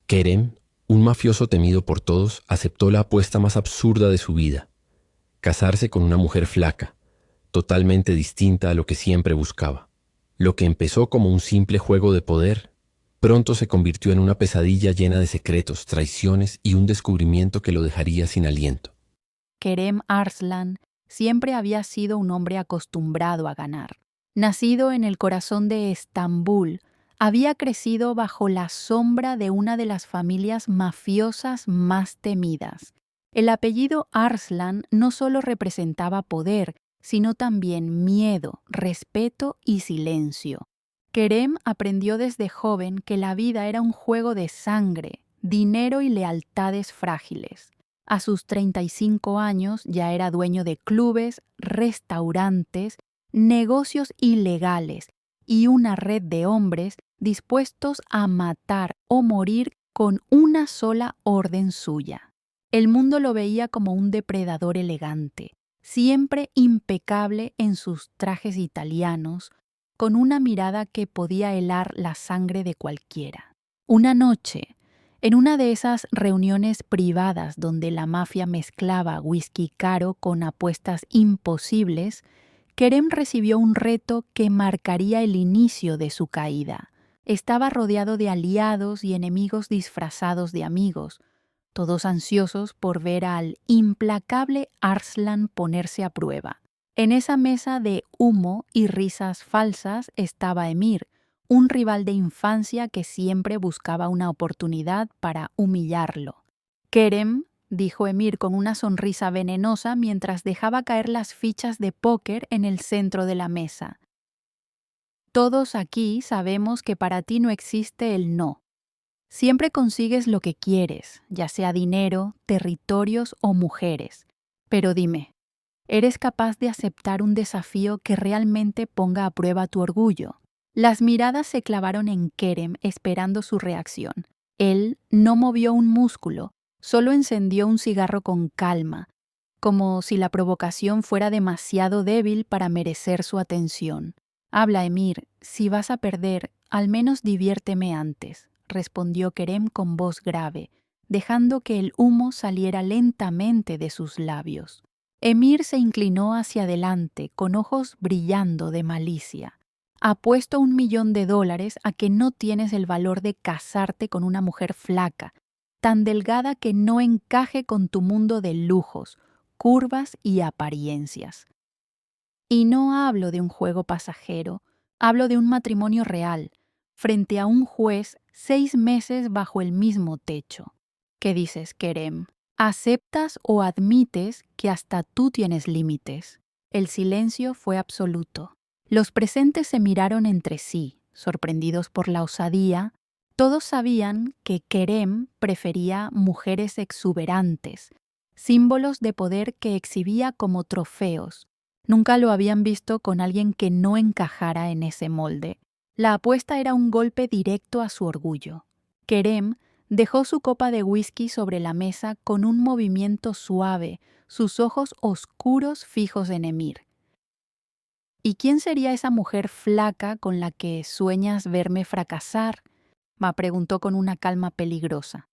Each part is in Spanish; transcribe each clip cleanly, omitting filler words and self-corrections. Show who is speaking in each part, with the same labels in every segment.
Speaker 1: Kerem, un mafioso temido por todos, aceptó la apuesta más absurda de su vida: casarse con una mujer flaca, totalmente distinta a lo que siempre buscaba. Lo que empezó como un simple juego de poder, pronto se convirtió en una pesadilla llena de secretos, traiciones y un descubrimiento que lo dejaría sin aliento.
Speaker 2: Kerem Arslan siempre había sido un hombre acostumbrado a ganar. Nacido en el corazón de Estambul, había crecido bajo la sombra de una de las familias mafiosas más temidas. El apellido Arslan no solo representaba poder, sino también miedo, respeto y silencio. Kerem aprendió desde joven que la vida era un juego de sangre, dinero y lealtades frágiles. A sus 35 años ya era dueño de clubes, restaurantes, negocios ilegales y una red de hombres dispuestos a matar o morir con una sola orden suya. El mundo lo veía como un depredador elegante, siempre impecable en sus trajes italianos, con una mirada que podía helar la sangre de cualquiera. Una noche, en una de esas reuniones privadas donde la mafia mezclaba whisky caro con apuestas imposibles, Kerem recibió un reto que marcaría el inicio de su caída. Estaba rodeado de aliados y enemigos disfrazados de amigos, todos ansiosos por ver al implacable Arslan ponerse a prueba. En esa mesa de humo y risas falsas estaba Emir, un rival de infancia que siempre buscaba una oportunidad para humillarlo. Kerem, dijo Emir con una sonrisa venenosa mientras dejaba caer las fichas de póker en el centro de la mesa. Todos aquí sabemos que para ti no existe el no. Siempre consigues lo que quieres, ya sea dinero, territorios o mujeres. Pero dime, ¿eres capaz de aceptar un desafío que realmente ponga a prueba tu orgullo? Las miradas se clavaron en Kerem esperando su reacción. Él no movió un músculo, solo encendió un cigarro con calma, como si la provocación fuera demasiado débil para merecer su atención. Habla, Emir, si vas a perder, al menos diviérteme antes, respondió Kerem con voz grave, dejando que el humo saliera lentamente de sus labios. Emir se inclinó hacia adelante, con ojos brillando de malicia. Apuesto $1.000.000 a que no tienes el valor de casarte con una mujer flaca, tan delgada que no encaje con tu mundo de lujos, curvas y apariencias. Y no hablo de un juego pasajero, hablo de un matrimonio real, frente a un juez 6 meses bajo el mismo techo. ¿Qué dices, Kerem? ¿Aceptas o admites que hasta tú tienes límites? El silencio fue absoluto. Los presentes se miraron entre sí, sorprendidos por la osadía. Todos sabían que Kerem prefería mujeres exuberantes, símbolos de poder que exhibía como trofeos. Nunca lo habían visto con alguien que no encajara en ese molde. La apuesta era un golpe directo a su orgullo. Kerem dejó su copa de whisky sobre la mesa con un movimiento suave, sus ojos oscuros fijos en Emir. ¿Y quién sería esa mujer flaca con la que sueñas verme fracasar?, me preguntó con una calma peligrosa.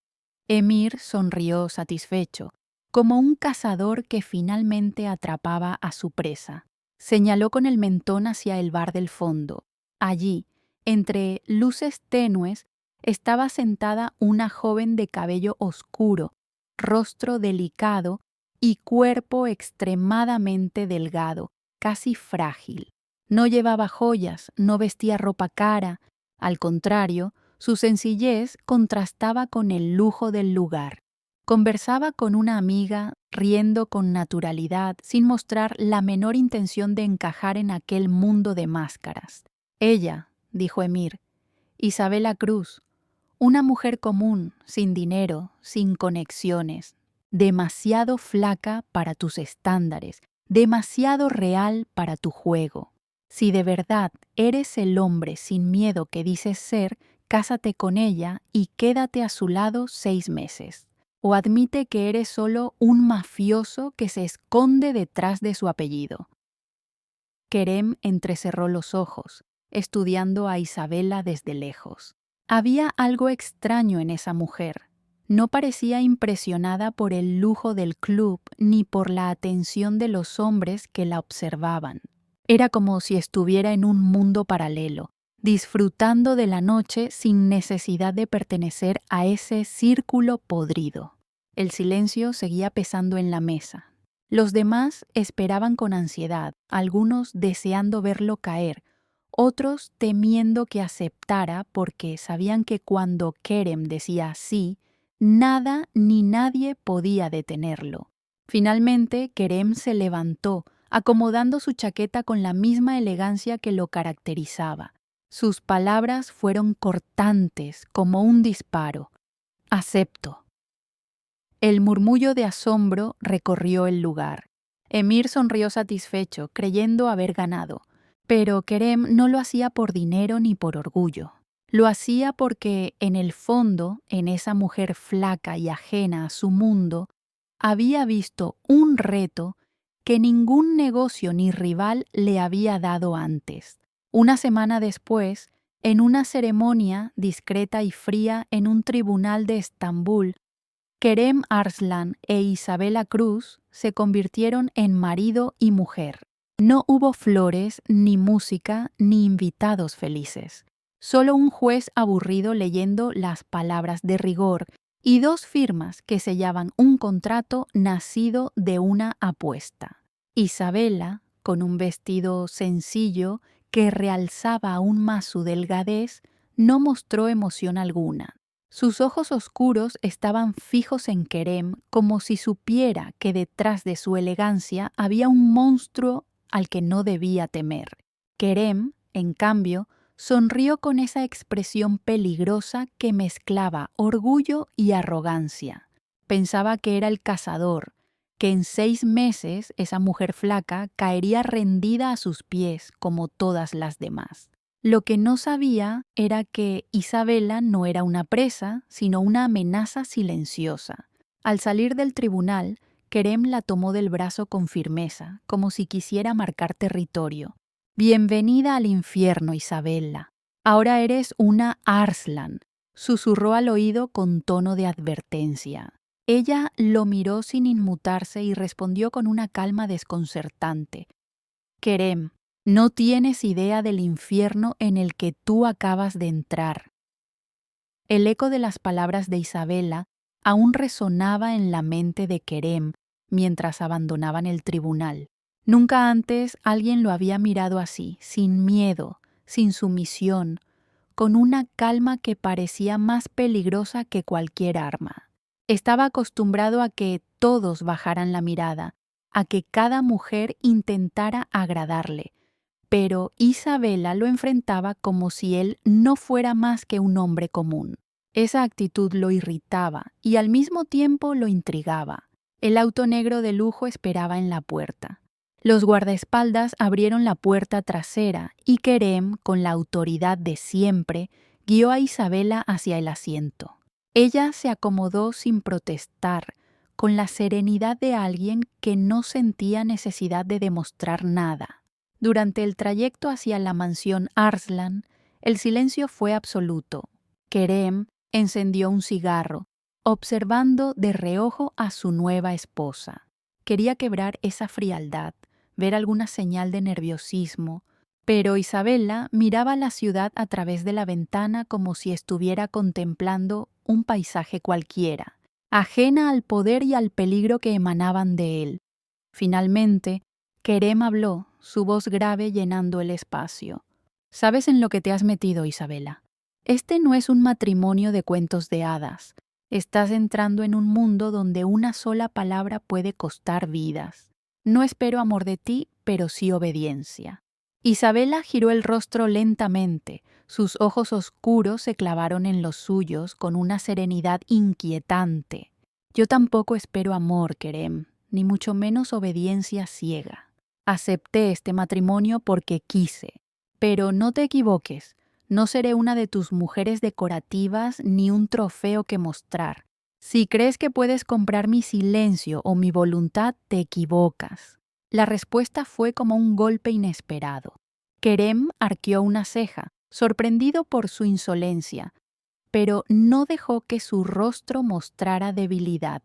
Speaker 2: Emir sonrió satisfecho, como un cazador que finalmente atrapaba a su presa. Señaló con el mentón hacia el bar del fondo. Allí, entre luces tenues, estaba sentada una joven de cabello oscuro, rostro delicado y cuerpo extremadamente delgado, casi frágil. No llevaba joyas, no vestía ropa cara, al contrario, su sencillez contrastaba con el lujo del lugar. Conversaba con una amiga, riendo con naturalidad, sin mostrar la menor intención de encajar en aquel mundo de máscaras. Ella, dijo Emir, Isabela Cruz, una mujer común, sin dinero, sin conexiones, demasiado flaca para tus estándares, demasiado real para tu juego. Si de verdad eres el hombre sin miedo que dices ser, cásate con ella y quédate a su lado 6 meses. O admite que eres solo un mafioso que se esconde detrás de su apellido. Kerem entrecerró los ojos, estudiando a Isabela desde lejos. Había algo extraño en esa mujer. No parecía impresionada por el lujo del club ni por la atención de los hombres que la observaban. Era como si estuviera en un mundo paralelo, disfrutando de la noche sin necesidad de pertenecer a ese círculo podrido. El silencio seguía pesando en la mesa. Los demás esperaban con ansiedad, algunos deseando verlo caer, otros temiendo que aceptara porque sabían que cuando Kerem decía sí, nada ni nadie podía detenerlo. Finalmente, Kerem se levantó, acomodando su chaqueta con la misma elegancia que lo caracterizaba. Sus palabras fueron cortantes, como un disparo. Acepto. El murmullo de asombro recorrió el lugar. Emir sonrió satisfecho, creyendo haber ganado. Pero Kerem no lo hacía por dinero ni por orgullo. Lo hacía porque, en el fondo, en esa mujer flaca y ajena a su mundo, había visto un reto que ningún negocio ni rival le había dado antes. Una semana después, en una ceremonia discreta y fría en un tribunal de Estambul, Kerem Arslan e Isabella Cruz se convirtieron en marido y mujer. No hubo flores, ni música, ni invitados felices. Solo un juez aburrido leyendo las palabras de rigor y dos firmas que sellaban un contrato nacido de una apuesta. Isabella, con un vestido sencillo que realzaba aún más su delgadez, no mostró emoción alguna. Sus ojos oscuros estaban fijos en Kerem como si supiera que detrás de su elegancia había un monstruo al que no debía temer. Kerem, en cambio, sonrió con esa expresión peligrosa que mezclaba orgullo y arrogancia. Pensaba que era el cazador, que en 6 meses esa mujer flaca caería rendida a sus pies como todas las demás. Lo que no sabía era que Isabella no era una presa, sino una amenaza silenciosa. Al salir del tribunal, Kerem la tomó del brazo con firmeza, como si quisiera marcar territorio. «Bienvenida al infierno, Isabella. Ahora eres una Arslan», susurró al oído con tono de advertencia. Ella lo miró sin inmutarse y respondió con una calma desconcertante. «Kerem, no tienes idea del infierno en el que tú acabas de entrar». El eco de las palabras de Isabella aún resonaba en la mente de Kerem mientras abandonaban el tribunal. Nunca antes alguien lo había mirado así, sin miedo, sin sumisión, con una calma que parecía más peligrosa que cualquier arma. Estaba acostumbrado a que todos bajaran la mirada, a que cada mujer intentara agradarle, pero Isabella lo enfrentaba como si él no fuera más que un hombre común. Esa actitud lo irritaba y al mismo tiempo lo intrigaba. El auto negro de lujo esperaba en la puerta. Los guardaespaldas abrieron la puerta trasera y Kerem, con la autoridad de siempre, guió a Isabella hacia el asiento. Ella se acomodó sin protestar, con la serenidad de alguien que no sentía necesidad de demostrar nada. Durante el trayecto hacia la mansión Arslan, el silencio fue absoluto. Kerem encendió un cigarro, observando de reojo a su nueva esposa. Quería quebrar esa frialdad, ver alguna señal de nerviosismo, pero Isabella miraba la ciudad a través de la ventana como si estuviera contemplando un paisaje cualquiera, ajena al poder y al peligro que emanaban de él. Finalmente, Kerem habló, su voz grave llenando el espacio. «¿Sabes en lo que te has metido, Isabella? Este no es un matrimonio de cuentos de hadas. Estás entrando en un mundo donde una sola palabra puede costar vidas. No espero amor de ti, pero sí obediencia». Isabella giró el rostro lentamente, sus ojos oscuros se clavaron en los suyos con una serenidad inquietante. «Yo tampoco espero amor, Kerem, ni mucho menos obediencia ciega. Acepté este matrimonio porque quise. Pero no te equivoques, no seré una de tus mujeres decorativas ni un trofeo que mostrar. Si crees que puedes comprar mi silencio o mi voluntad, te equivocas». La respuesta fue como un golpe inesperado. Kerem arqueó una ceja, sorprendido por su insolencia, pero no dejó que su rostro mostrara debilidad.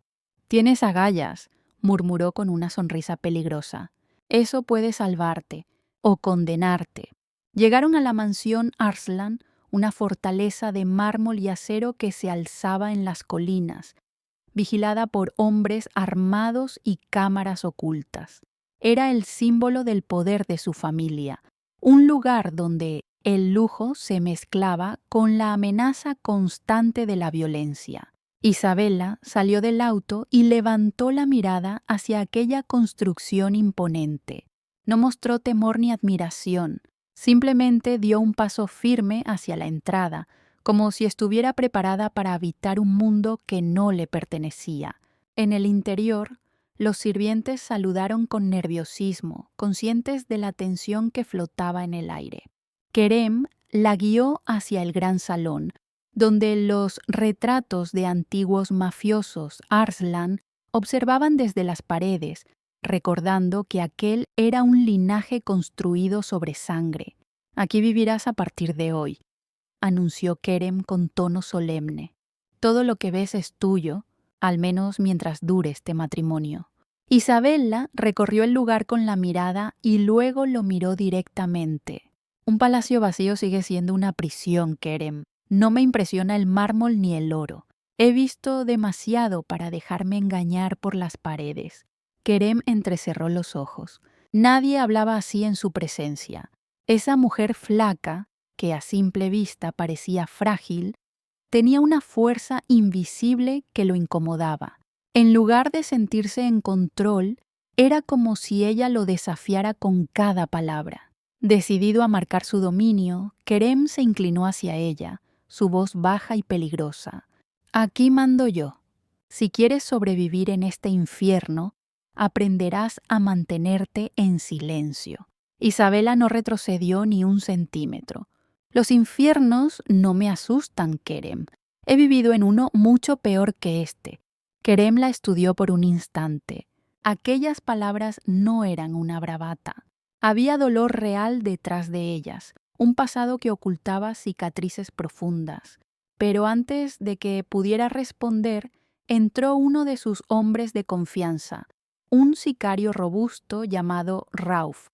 Speaker 2: «Tienes agallas», murmuró con una sonrisa peligrosa. «Eso puede salvarte o condenarte». Llegaron a la mansión Arslan, una fortaleza de mármol y acero que se alzaba en las colinas, vigilada por hombres armados y cámaras ocultas. Era el símbolo del poder de su familia, un lugar donde el lujo se mezclaba con la amenaza constante de la violencia. Isabella salió del auto y levantó la mirada hacia aquella construcción imponente. No mostró temor ni admiración, simplemente dio un paso firme hacia la entrada, como si estuviera preparada para habitar un mundo que no le pertenecía. En el interior, los sirvientes saludaron con nerviosismo, conscientes de la tensión que flotaba en el aire. Kerem la guió hacia el gran salón, donde los retratos de antiguos mafiosos Arslan observaban desde las paredes, recordando que aquel era un linaje construido sobre sangre. «Aquí vivirás a partir de hoy», anunció Kerem con tono solemne. «Todo lo que ves es tuyo, al menos mientras dure este matrimonio». Isabella recorrió el lugar con la mirada y luego lo miró directamente. «Un palacio vacío sigue siendo una prisión, Kerem. No me impresiona el mármol ni el oro. He visto demasiado para dejarme engañar por las paredes». Kerem entrecerró los ojos. Nadie hablaba así en su presencia. Esa mujer flaca, que a simple vista parecía frágil, tenía una fuerza invisible que lo incomodaba. En lugar de sentirse en control, era como si ella lo desafiara con cada palabra. Decidido a marcar su dominio, Kerem se inclinó hacia ella, su voz baja y peligrosa. «Aquí mando yo. Si quieres sobrevivir en este infierno, aprenderás a mantenerte en silencio». Isabella no retrocedió ni un centímetro. «Los infiernos no me asustan, Kerem. He vivido en uno mucho peor que este». Kerem la estudió por un instante. Aquellas palabras no eran una bravata. Había dolor real detrás de ellas, un pasado que ocultaba cicatrices profundas. Pero antes de que pudiera responder, entró uno de sus hombres de confianza, un sicario robusto llamado Rauf.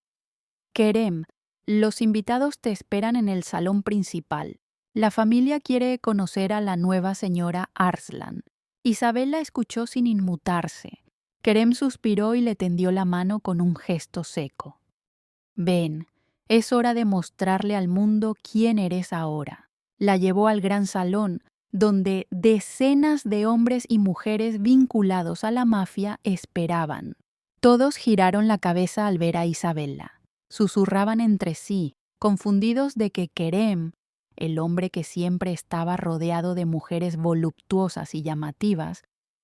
Speaker 2: «Kerem, los invitados te esperan en el salón principal. La familia quiere conocer a la nueva señora Arslan». Isabella escuchó sin inmutarse. Kerem suspiró y le tendió la mano con un gesto seco. «Ven, es hora de mostrarle al mundo quién eres ahora». La llevó al gran salón, donde decenas de hombres y mujeres vinculados a la mafia esperaban. Todos giraron la cabeza al ver a Isabella. Susurraban entre sí, confundidos de que Kerem, el hombre que siempre estaba rodeado de mujeres voluptuosas y llamativas,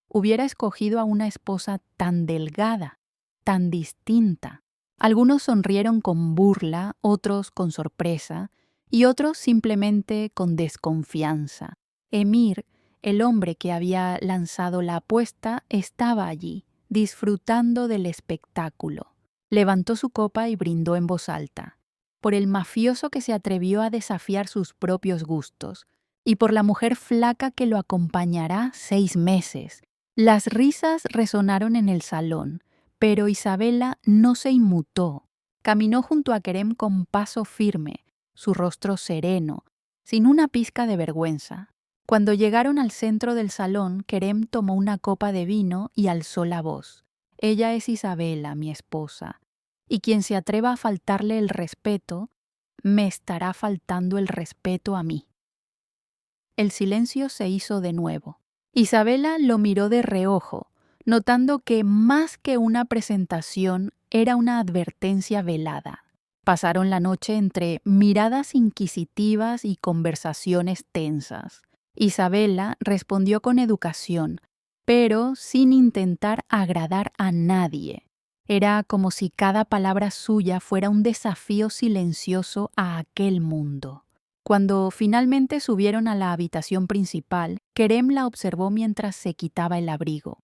Speaker 2: hubiera escogido a una esposa tan delgada, tan distinta. Algunos sonrieron con burla, otros con sorpresa, y otros simplemente con desconfianza. Emir, el hombre que había lanzado la apuesta, estaba allí, disfrutando del espectáculo. Levantó su copa y brindó en voz alta. Por el mafioso que se atrevió a desafiar sus propios gustos, y por la mujer flaca que lo acompañará 6 meses. Las risas resonaron en el salón, pero Isabella no se inmutó. Caminó junto a Kerem con paso firme, su rostro sereno, sin una pizca de vergüenza. Cuando llegaron al centro del salón, Kerem tomó una copa de vino y alzó la voz. «Ella es Isabella, mi esposa, y quien se atreva a faltarle el respeto, me estará faltando el respeto a mí». El silencio se hizo de nuevo. Isabella lo miró de reojo, notando que más que una presentación era una advertencia velada. Pasaron la noche entre miradas inquisitivas y conversaciones tensas. Isabella respondió con educación, pero sin intentar agradar a nadie. Era como si cada palabra suya fuera un desafío silencioso a aquel mundo. Cuando finalmente subieron a la habitación principal, Kerem la observó mientras se quitaba el abrigo.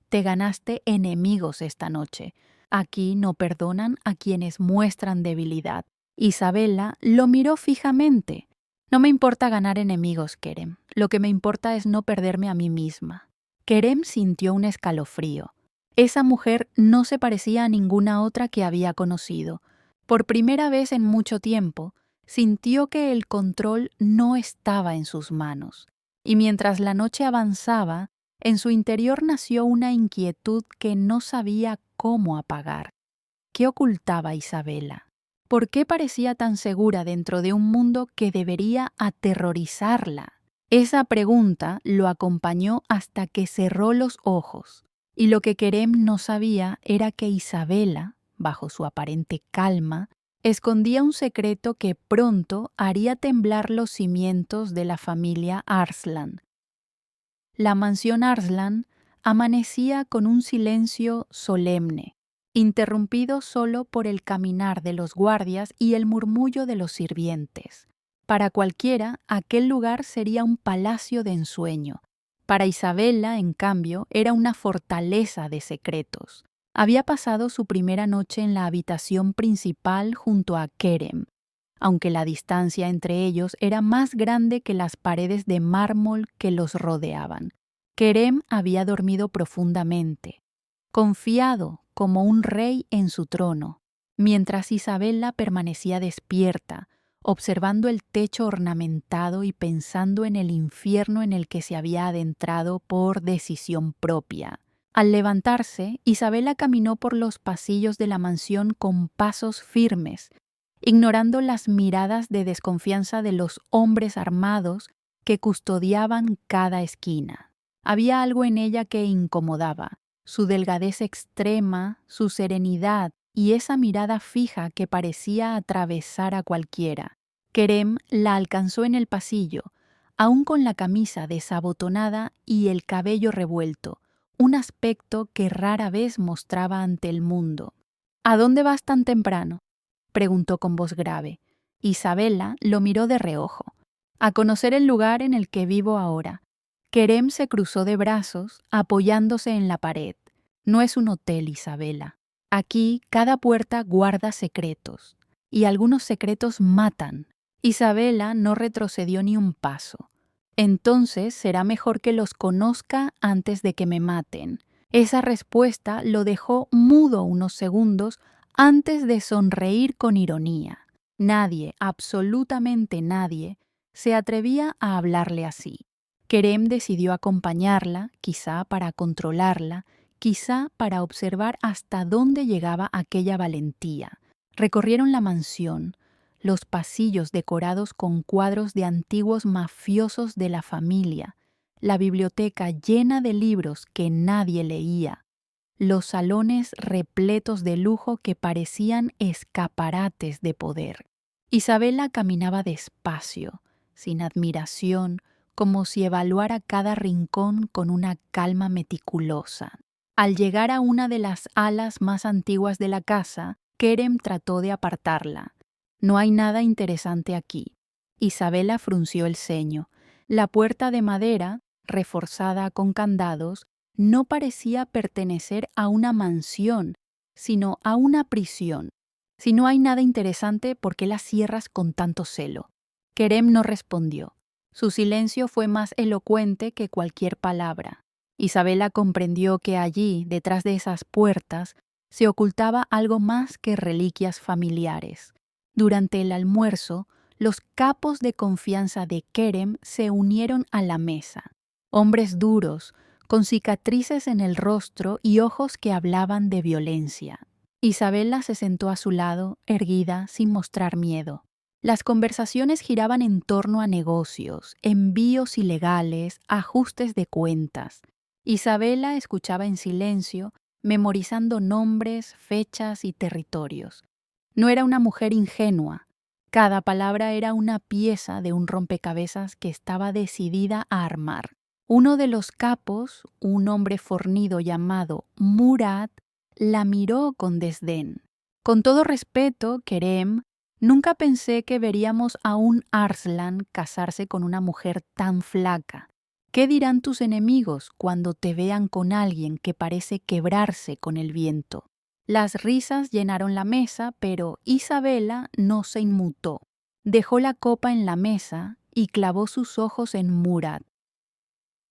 Speaker 2: «Te ganaste enemigos esta noche. Aquí no perdonan a quienes muestran debilidad». Isabella lo miró fijamente. No me importa ganar enemigos, Kerem. Lo que me importa es no perderme a mí misma. Kerem sintió un escalofrío. Esa mujer no se parecía a ninguna otra que había conocido. Por primera vez en mucho tiempo, sintió que el control no estaba en sus manos. Y mientras la noche avanzaba, en su interior nació una inquietud que no sabía cómo apagar. ¿Qué ocultaba Isabela? ¿Por qué parecía tan segura dentro de un mundo que debería aterrorizarla? Esa pregunta lo acompañó hasta que cerró los ojos, y lo que Kerem no sabía era que Isabela, bajo su aparente calma, escondía un secreto que pronto haría temblar los cimientos de la familia Arslan. La mansión Arslan amanecía con un silencio solemne, interrumpido solo por el caminar de los guardias y el murmullo de los sirvientes. Para cualquiera, aquel lugar sería un palacio de ensueño. Para Isabela, en cambio, era una fortaleza de secretos. Había pasado su primera noche en la habitación principal junto a Kerem, aunque la distancia entre ellos era más grande que las paredes de mármol que los rodeaban. Kerem había dormido profundamente, confiado como un rey en su trono, mientras Isabela permanecía despierta, observando el techo ornamentado y pensando en el infierno en el que se había adentrado por decisión propia. Al levantarse, Isabela caminó por los pasillos de la mansión con pasos firmes, ignorando las miradas de desconfianza de los hombres armados que custodiaban cada esquina. Había algo en ella que incomodaba, su delgadez extrema, su serenidad y esa mirada fija que parecía atravesar a cualquiera. Kerem la alcanzó en el pasillo, aún con la camisa desabotonada y el cabello revuelto, un aspecto que rara vez mostraba ante el mundo. ¿A dónde vas tan temprano?, preguntó con voz grave. Isabela lo miró de reojo. A conocer el lugar en el que vivo ahora. Kerem se cruzó de brazos, apoyándose en la pared. No es un hotel, Isabela. Aquí cada puerta guarda secretos, y algunos secretos matan. Isabela no retrocedió ni un paso. Entonces será mejor que los conozca antes de que me maten. Esa respuesta lo dejó mudo unos segundos antes de sonreír con ironía. Nadie, absolutamente nadie, se atrevía a hablarle así. Kerem decidió acompañarla, quizá para controlarla, quizá para observar hasta dónde llegaba aquella valentía. Recorrieron la mansión, los pasillos decorados con cuadros de antiguos mafiosos de la familia, la biblioteca llena de libros que nadie leía, los salones repletos de lujo que parecían escaparates de poder. Isabela caminaba despacio, sin admiración, como si evaluara cada rincón con una calma meticulosa. Al llegar a una de las alas más antiguas de la casa, Kerem trató de apartarla. No hay nada interesante aquí. Isabela frunció el ceño. La puerta de madera, reforzada con candados, no parecía pertenecer a una mansión, sino a una prisión. Si no hay nada interesante, ¿por qué la cierras con tanto celo? Kerem no respondió. Su silencio fue más elocuente que cualquier palabra. Isabela comprendió que allí, detrás de esas puertas, se ocultaba algo más que reliquias familiares. Durante el almuerzo, los capos de confianza de Kerem se unieron a la mesa. Hombres duros, con cicatrices en el rostro y ojos que hablaban de violencia. Isabela se sentó a su lado, erguida, sin mostrar miedo. Las conversaciones giraban en torno a negocios, envíos ilegales, ajustes de cuentas. Isabela escuchaba en silencio, memorizando nombres, fechas y territorios. No era una mujer ingenua. Cada palabra era una pieza de un rompecabezas que estaba decidida a armar. Uno de los capos, un hombre fornido llamado Murat, la miró con desdén. Con todo respeto, Kerem, nunca pensé que veríamos a un Arslan casarse con una mujer tan flaca. ¿Qué dirán tus enemigos cuando te vean con alguien que parece quebrarse con el viento? Las risas llenaron la mesa, pero Isabela no se inmutó. Dejó la copa en la mesa y clavó sus ojos en Murad.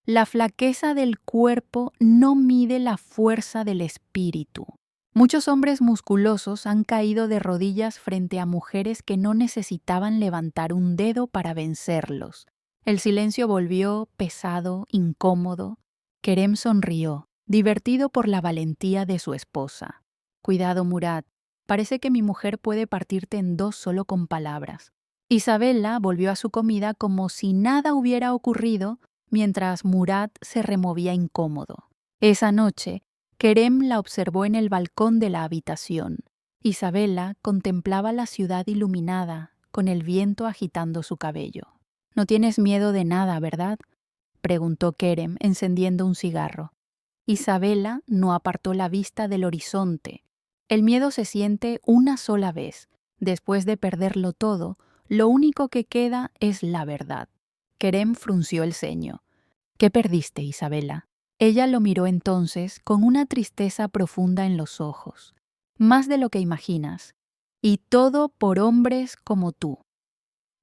Speaker 2: La flaqueza del cuerpo no mide la fuerza del espíritu. Muchos hombres musculosos han caído de rodillas frente a mujeres que no necesitaban levantar un dedo para vencerlos. El silencio volvió pesado, incómodo. Kerem sonrió, divertido por la valentía de su esposa. Cuidado, Murad. Parece que mi mujer puede partirte en dos solo con palabras. Isabella volvió a su comida como si nada hubiera ocurrido, mientras Murad se removía incómodo. Esa noche, Kerem la observó en el balcón de la habitación. Isabella contemplaba la ciudad iluminada, con el viento agitando su cabello. «No tienes miedo de nada, ¿verdad?», preguntó Kerem, encendiendo un cigarro. Isabella no apartó la vista del horizonte. El miedo se siente una sola vez. Después de perderlo todo, lo único que queda es la verdad. Kerem frunció el ceño. «¿Qué perdiste, Isabella?». Ella lo miró entonces con una tristeza profunda en los ojos. «Más de lo que imaginas. Y todo por hombres como tú».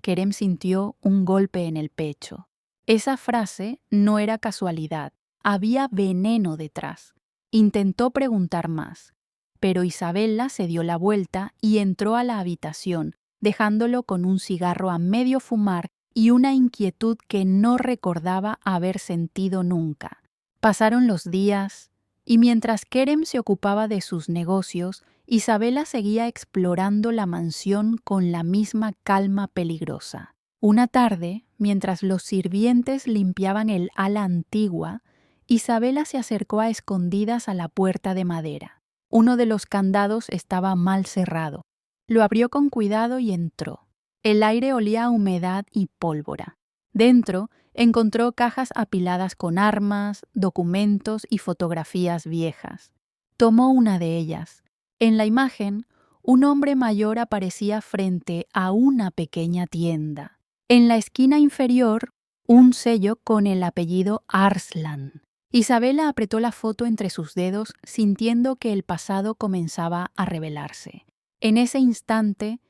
Speaker 2: Kerem sintió un golpe en el pecho. Esa frase no era casualidad. Había veneno detrás. Intentó preguntar más, pero Isabella se dio la vuelta y entró a la habitación, dejándolo con un cigarro a medio fumar y una inquietud que no recordaba haber sentido nunca. Pasaron los días, y mientras Kerem se ocupaba de sus negocios, Isabella seguía explorando la mansión con la misma calma peligrosa. Una tarde, mientras los sirvientes limpiaban el ala antigua, Isabella se acercó a escondidas a la puerta de madera. Uno de los candados estaba mal cerrado. Lo abrió con cuidado y entró. El aire olía a humedad y pólvora. Dentro encontró cajas apiladas con armas, documentos y fotografías viejas. Tomó una de ellas. En la imagen, un hombre mayor aparecía frente a una pequeña tienda. En la esquina inferior, un sello con el apellido Arslan. Isabella apretó la foto entre sus dedos, sintiendo que el pasado comenzaba a revelarse. En ese instante,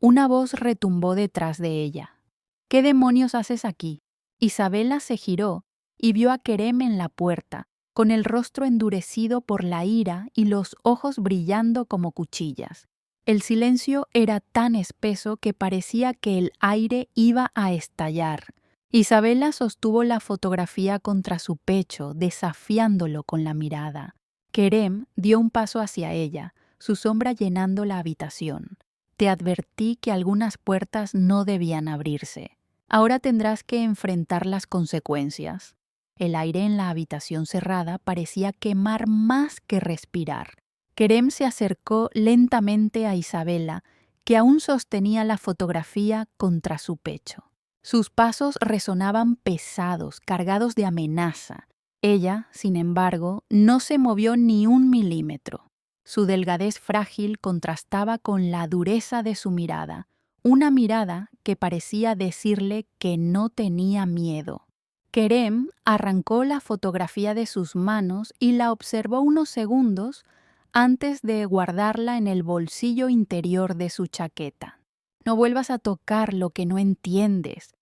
Speaker 2: una voz retumbó detrás de ella. «¿Qué demonios haces aquí?». Isabella se giró y vio a Kerem en la puerta, con el rostro endurecido por la ira y los ojos brillando como cuchillas. El silencio era tan espeso que parecía que el aire iba a estallar. Isabella sostuvo la fotografía contra su pecho, desafiándolo con la mirada. Kerem dio un paso hacia ella, su sombra llenando la habitación. «Te advertí que algunas puertas no debían abrirse. Ahora tendrás que enfrentar las consecuencias». El aire en la habitación cerrada parecía quemar más que respirar. Kerem se acercó lentamente a Isabella, que aún sostenía la fotografía contra su pecho. Sus pasos resonaban pesados, cargados de amenaza. Ella, sin embargo, no se movió ni un milímetro. Su delgadez frágil contrastaba con la dureza de su mirada, una mirada que parecía decirle que no tenía miedo. Kerem arrancó la fotografía de sus manos y la observó unos segundos antes de guardarla en el bolsillo interior de su chaqueta. «No vuelvas a tocar lo que no entiendes»,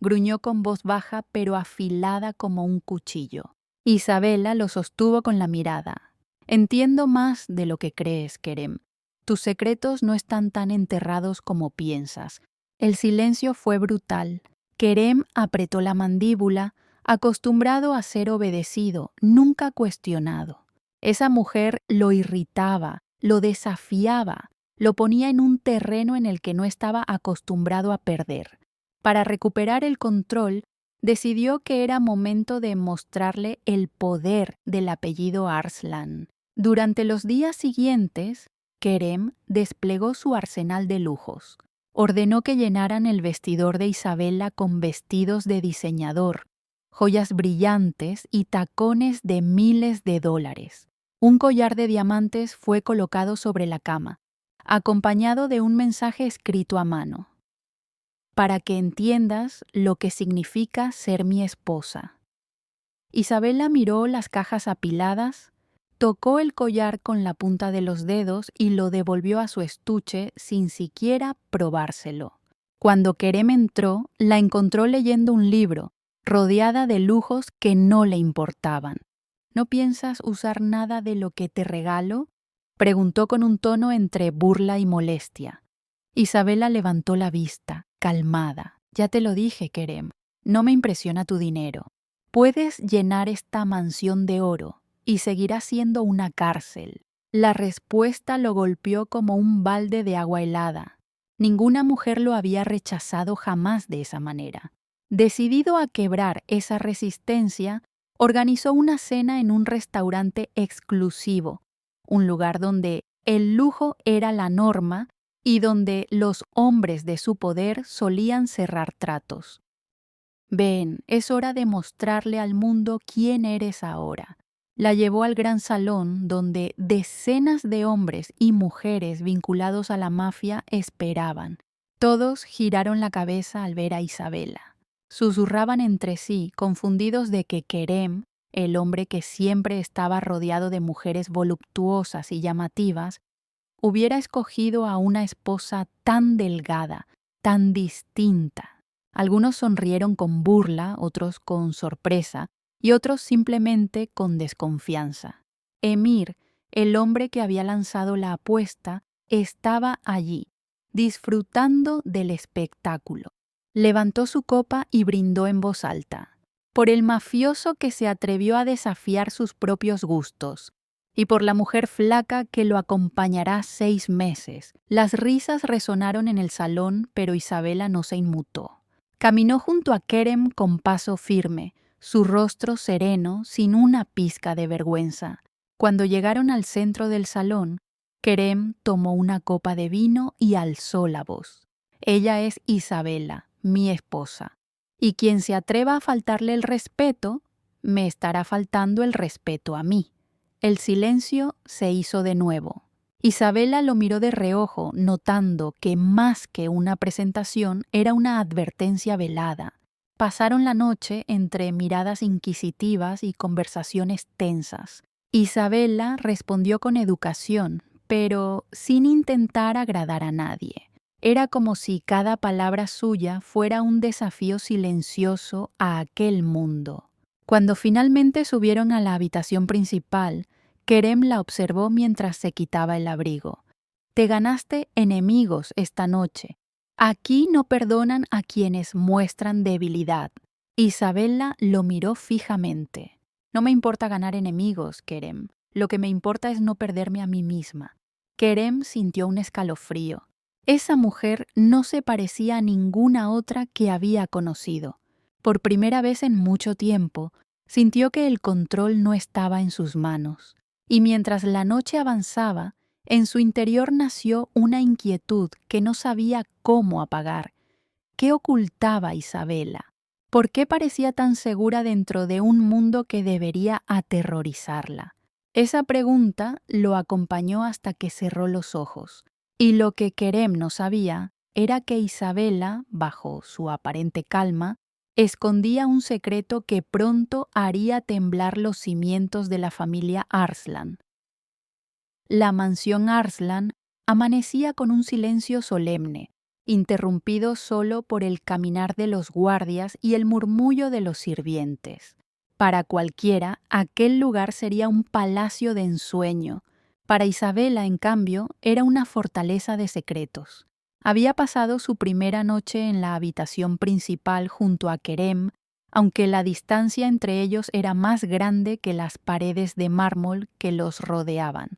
Speaker 2: gruñó con voz baja pero afilada como un cuchillo. Isabella lo sostuvo con la mirada. «Entiendo más de lo que crees, Kerem. Tus secretos no están tan enterrados como piensas». El silencio fue brutal. Kerem apretó la mandíbula, acostumbrado a ser obedecido, nunca cuestionado. Esa mujer lo irritaba, lo desafiaba, lo ponía en un terreno en el que no estaba acostumbrado a perder. Para recuperar el control, decidió que era momento de mostrarle el poder del apellido Arslan. Durante los días siguientes, Kerem desplegó su arsenal de lujos. Ordenó que llenaran el vestidor de Isabella con vestidos de diseñador, joyas brillantes y tacones de miles de dólares. Un collar de diamantes fue colocado sobre la cama, acompañado de un mensaje escrito a mano. «Para que entiendas lo que significa ser mi esposa». Isabella miró las cajas apiladas, tocó el collar con la punta de los dedos y lo devolvió a su estuche sin siquiera probárselo. Cuando Kerem entró, la encontró leyendo un libro, rodeada de lujos que no le importaban. ¿No piensas usar nada de lo que te regalo?, preguntó con un tono entre burla y molestia. Isabela levantó la vista, calmada. Ya te lo dije, Kerem, no me impresiona tu dinero. Puedes llenar esta mansión de oro y seguirá siendo una cárcel. La respuesta lo golpeó como un balde de agua helada. Ninguna mujer lo había rechazado jamás de esa manera. Decidido a quebrar esa resistencia, organizó una cena en un restaurante exclusivo, un lugar donde el lujo era la norma y donde los hombres de su poder solían cerrar tratos. Ven, es hora de mostrarle al mundo quién eres ahora. La llevó al gran salón donde decenas de hombres y mujeres vinculados a la mafia esperaban. Todos giraron la cabeza al ver a Isabela. Susurraban entre sí, confundidos de que Kerem, el hombre que siempre estaba rodeado de mujeres voluptuosas y llamativas, hubiera escogido a una esposa tan delgada, tan distinta. Algunos sonrieron con burla, otros con sorpresa y otros simplemente con desconfianza. Emir, el hombre que había lanzado la apuesta, estaba allí, disfrutando del espectáculo. Levantó su copa y brindó en voz alta. Por el mafioso que se atrevió a desafiar sus propios gustos, y por la mujer flaca que lo acompañará 6 meses. Las risas resonaron en el salón, pero Isabela no se inmutó. Caminó junto a Kerem con paso firme, su rostro sereno, sin una pizca de vergüenza. Cuando llegaron al centro del salón, Kerem tomó una copa de vino y alzó la voz. Ella es Isabela, mi esposa, y quien se atreva a faltarle el respeto, me estará faltando el respeto a mí. El silencio se hizo de nuevo. Isabela lo miró de reojo, notando que más que una presentación era una advertencia velada. Pasaron la noche entre miradas inquisitivas y conversaciones tensas. Isabela respondió con educación, pero sin intentar agradar a nadie. Era como si cada palabra suya fuera un desafío silencioso a aquel mundo. Cuando finalmente subieron a la habitación principal, Kerem la observó mientras se quitaba el abrigo. Te ganaste enemigos esta noche. Aquí no perdonan a quienes muestran debilidad. Isabela lo miró fijamente. No me importa ganar enemigos, Kerem. Lo que me importa es no perderme a mí misma. Kerem sintió un escalofrío. Esa mujer no se parecía a ninguna otra que había conocido. Por primera vez en mucho tiempo, sintió que el control no estaba en sus manos. Y mientras la noche avanzaba, en su interior nació una inquietud que no sabía cómo apagar. ¿Qué ocultaba Isabela? ¿Por qué parecía tan segura dentro de un mundo que debería aterrorizarla? Esa pregunta lo acompañó hasta que cerró los ojos. Y lo que Kerem no sabía era que Isabela, bajo su aparente calma, escondía un secreto que pronto haría temblar los cimientos de la familia Arslan. La mansión Arslan amanecía con un silencio solemne, interrumpido solo por el caminar de los guardias y el murmullo de los sirvientes. Para cualquiera, aquel lugar sería un palacio de ensueño. Para Isabela, en cambio, era una fortaleza de secretos. Había pasado su primera noche en la habitación principal junto a Kerem, aunque la distancia entre ellos era más grande que las paredes de mármol que los rodeaban.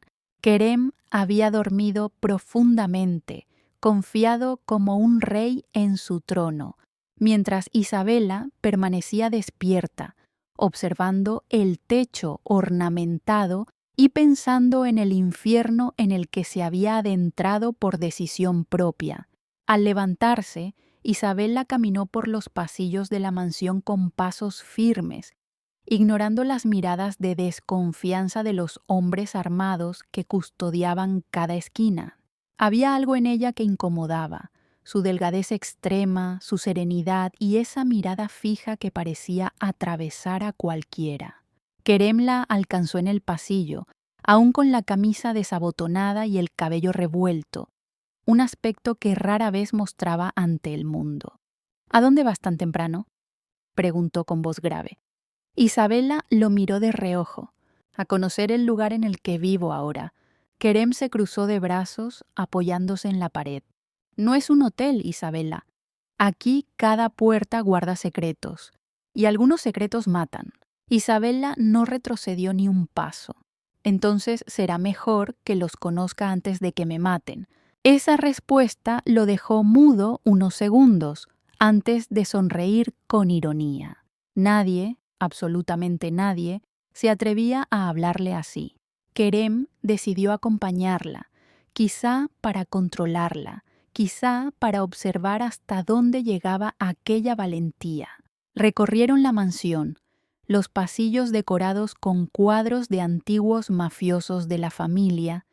Speaker 2: Kerem había dormido profundamente, confiado como un rey en su trono, mientras Isabela permanecía despierta, observando el techo ornamentado y pensando en el infierno en el que se había adentrado por decisión propia. Al levantarse, Isabela caminó por los pasillos de la mansión con pasos firmes, ignorando las miradas de desconfianza de los hombres armados que custodiaban cada esquina. Había algo en ella que incomodaba, su delgadez extrema, su serenidad y esa mirada fija que parecía atravesar a cualquiera. Kerem la alcanzó en el pasillo, aún con la camisa desabotonada y el cabello revuelto. un aspecto que rara vez mostraba ante el mundo. ¿A dónde vas tan temprano?, preguntó con voz grave. Isabela lo miró de reojo. A conocer el lugar en el que vivo ahora. Kerem se cruzó de brazos, apoyándose en la pared. No es un hotel, Isabela. Aquí cada puerta guarda secretos, y algunos secretos matan. Isabela no retrocedió ni un paso. Entonces será mejor que los conozca antes de que me maten. Esa respuesta lo dejó mudo unos segundos, antes de sonreír con ironía. Nadie, absolutamente nadie, se atrevía a hablarle así. Kerem decidió acompañarla, quizá para controlarla, quizá para observar hasta dónde llegaba aquella valentía. Recorrieron la mansión, los pasillos decorados con cuadros de antiguos mafiosos de la familia,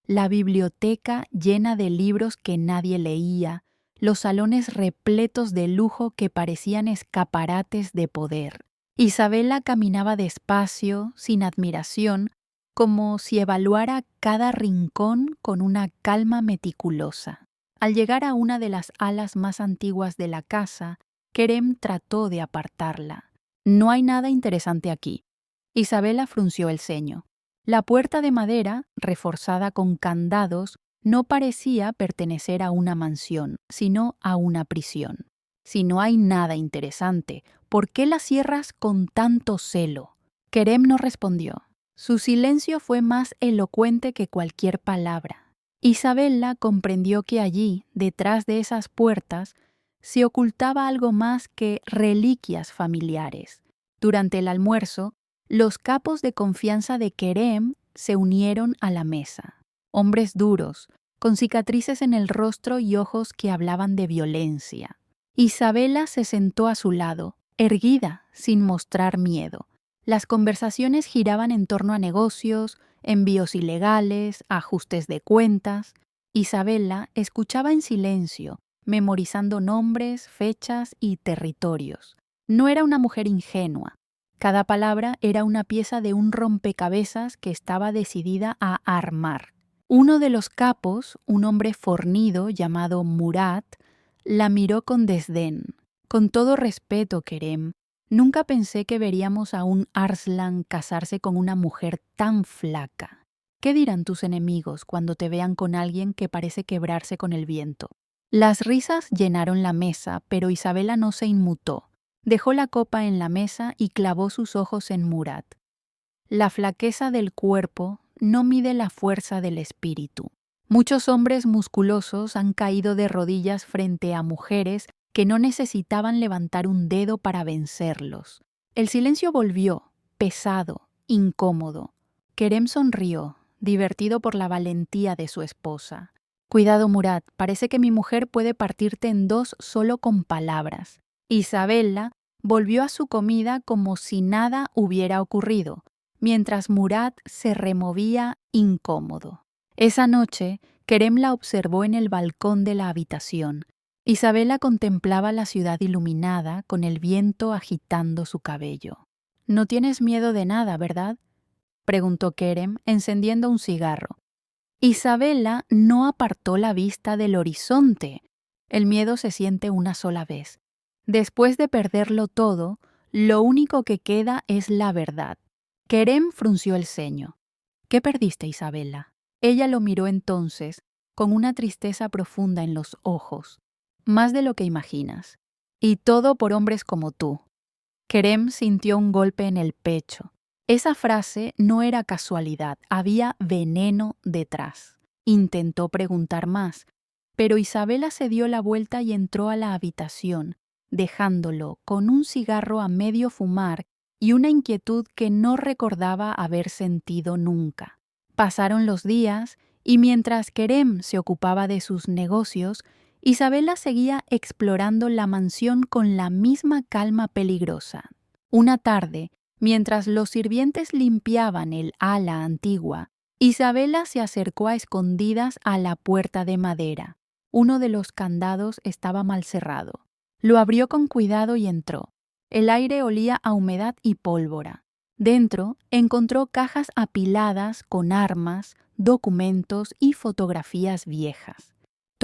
Speaker 2: la biblioteca llena de libros que nadie leía, los salones repletos de lujo que parecían escaparates de poder. Isabela caminaba despacio, sin admiración, como si evaluara cada rincón con una calma meticulosa. Al llegar a una de las alas más antiguas de la casa, Kerem trató de apartarla. «No hay nada interesante aquí». Isabela frunció el ceño. La puerta de madera, reforzada con candados, no parecía pertenecer a una mansión, sino a una prisión. «Si no hay nada interesante, ¿por qué la cierras con tanto celo?». Kerem no respondió. Su silencio fue más elocuente que cualquier palabra. Isabela comprendió que allí, detrás de esas puertas, se ocultaba algo más que reliquias familiares. Durante el almuerzo, los capos de confianza de Kerem se unieron a la mesa. Hombres duros, con cicatrices en el rostro y ojos que hablaban de violencia. Isabela se sentó a su lado, erguida, sin mostrar miedo. Las conversaciones giraban en torno a negocios, envíos ilegales, ajustes de cuentas. Isabela escuchaba en silencio, memorizando nombres, fechas y territorios. No era una mujer ingenua. Cada palabra era una pieza de un rompecabezas que estaba decidida a armar. Uno de los capos, un hombre fornido llamado Murat, la miró con desdén. «Con todo respeto, Kerem, nunca pensé que veríamos a un Arslan casarse con una mujer tan flaca. ¿Qué dirán tus enemigos cuando te vean con alguien que parece quebrarse con el viento?». Las risas llenaron la mesa, pero Isabela no se inmutó. Dejó la copa en la mesa y clavó sus ojos en Murat. La flaqueza del cuerpo no mide la fuerza del espíritu. Muchos hombres musculosos han caído de rodillas frente a mujeres que no necesitaban levantar un dedo para vencerlos. El silencio volvió, pesado, incómodo. Kerem sonrió, divertido por la valentía de su esposa. «Cuidado, Murat, parece que mi mujer puede partirte en dos solo con palabras». Isabela volvió a su comida como si nada hubiera ocurrido, mientras Murat se removía incómodo. Esa noche, Kerem la observó en el balcón de la habitación. Isabela contemplaba la ciudad iluminada, con el viento agitando su cabello. «No tienes miedo de nada, ¿verdad?», preguntó Kerem, encendiendo un cigarro. Isabela no apartó la vista del horizonte. El miedo se siente una sola vez. Después de perderlo todo, lo único que queda es la verdad. Kerem frunció el ceño. «¿Qué perdiste, Isabela?». Ella lo miró entonces, con una tristeza profunda en los ojos. «Más de lo que imaginas. Y todo por hombres como tú». Kerem sintió un golpe en el pecho. Esa frase no era casualidad, había veneno detrás. Intentó preguntar más, pero Isabela se dio la vuelta y entró a la habitación, dejándolo con un cigarro a medio fumar y una inquietud que no recordaba haber sentido nunca. Pasaron los días y mientras Kerem se ocupaba de sus negocios, Isabela seguía explorando la mansión con la misma calma peligrosa. Una tarde, mientras los sirvientes limpiaban el ala antigua, Isabela se acercó a escondidas a la puerta de madera. Uno de los candados estaba mal cerrado. Lo abrió con cuidado y entró. El aire olía a humedad y pólvora. Dentro encontró cajas apiladas con armas, documentos y fotografías viejas.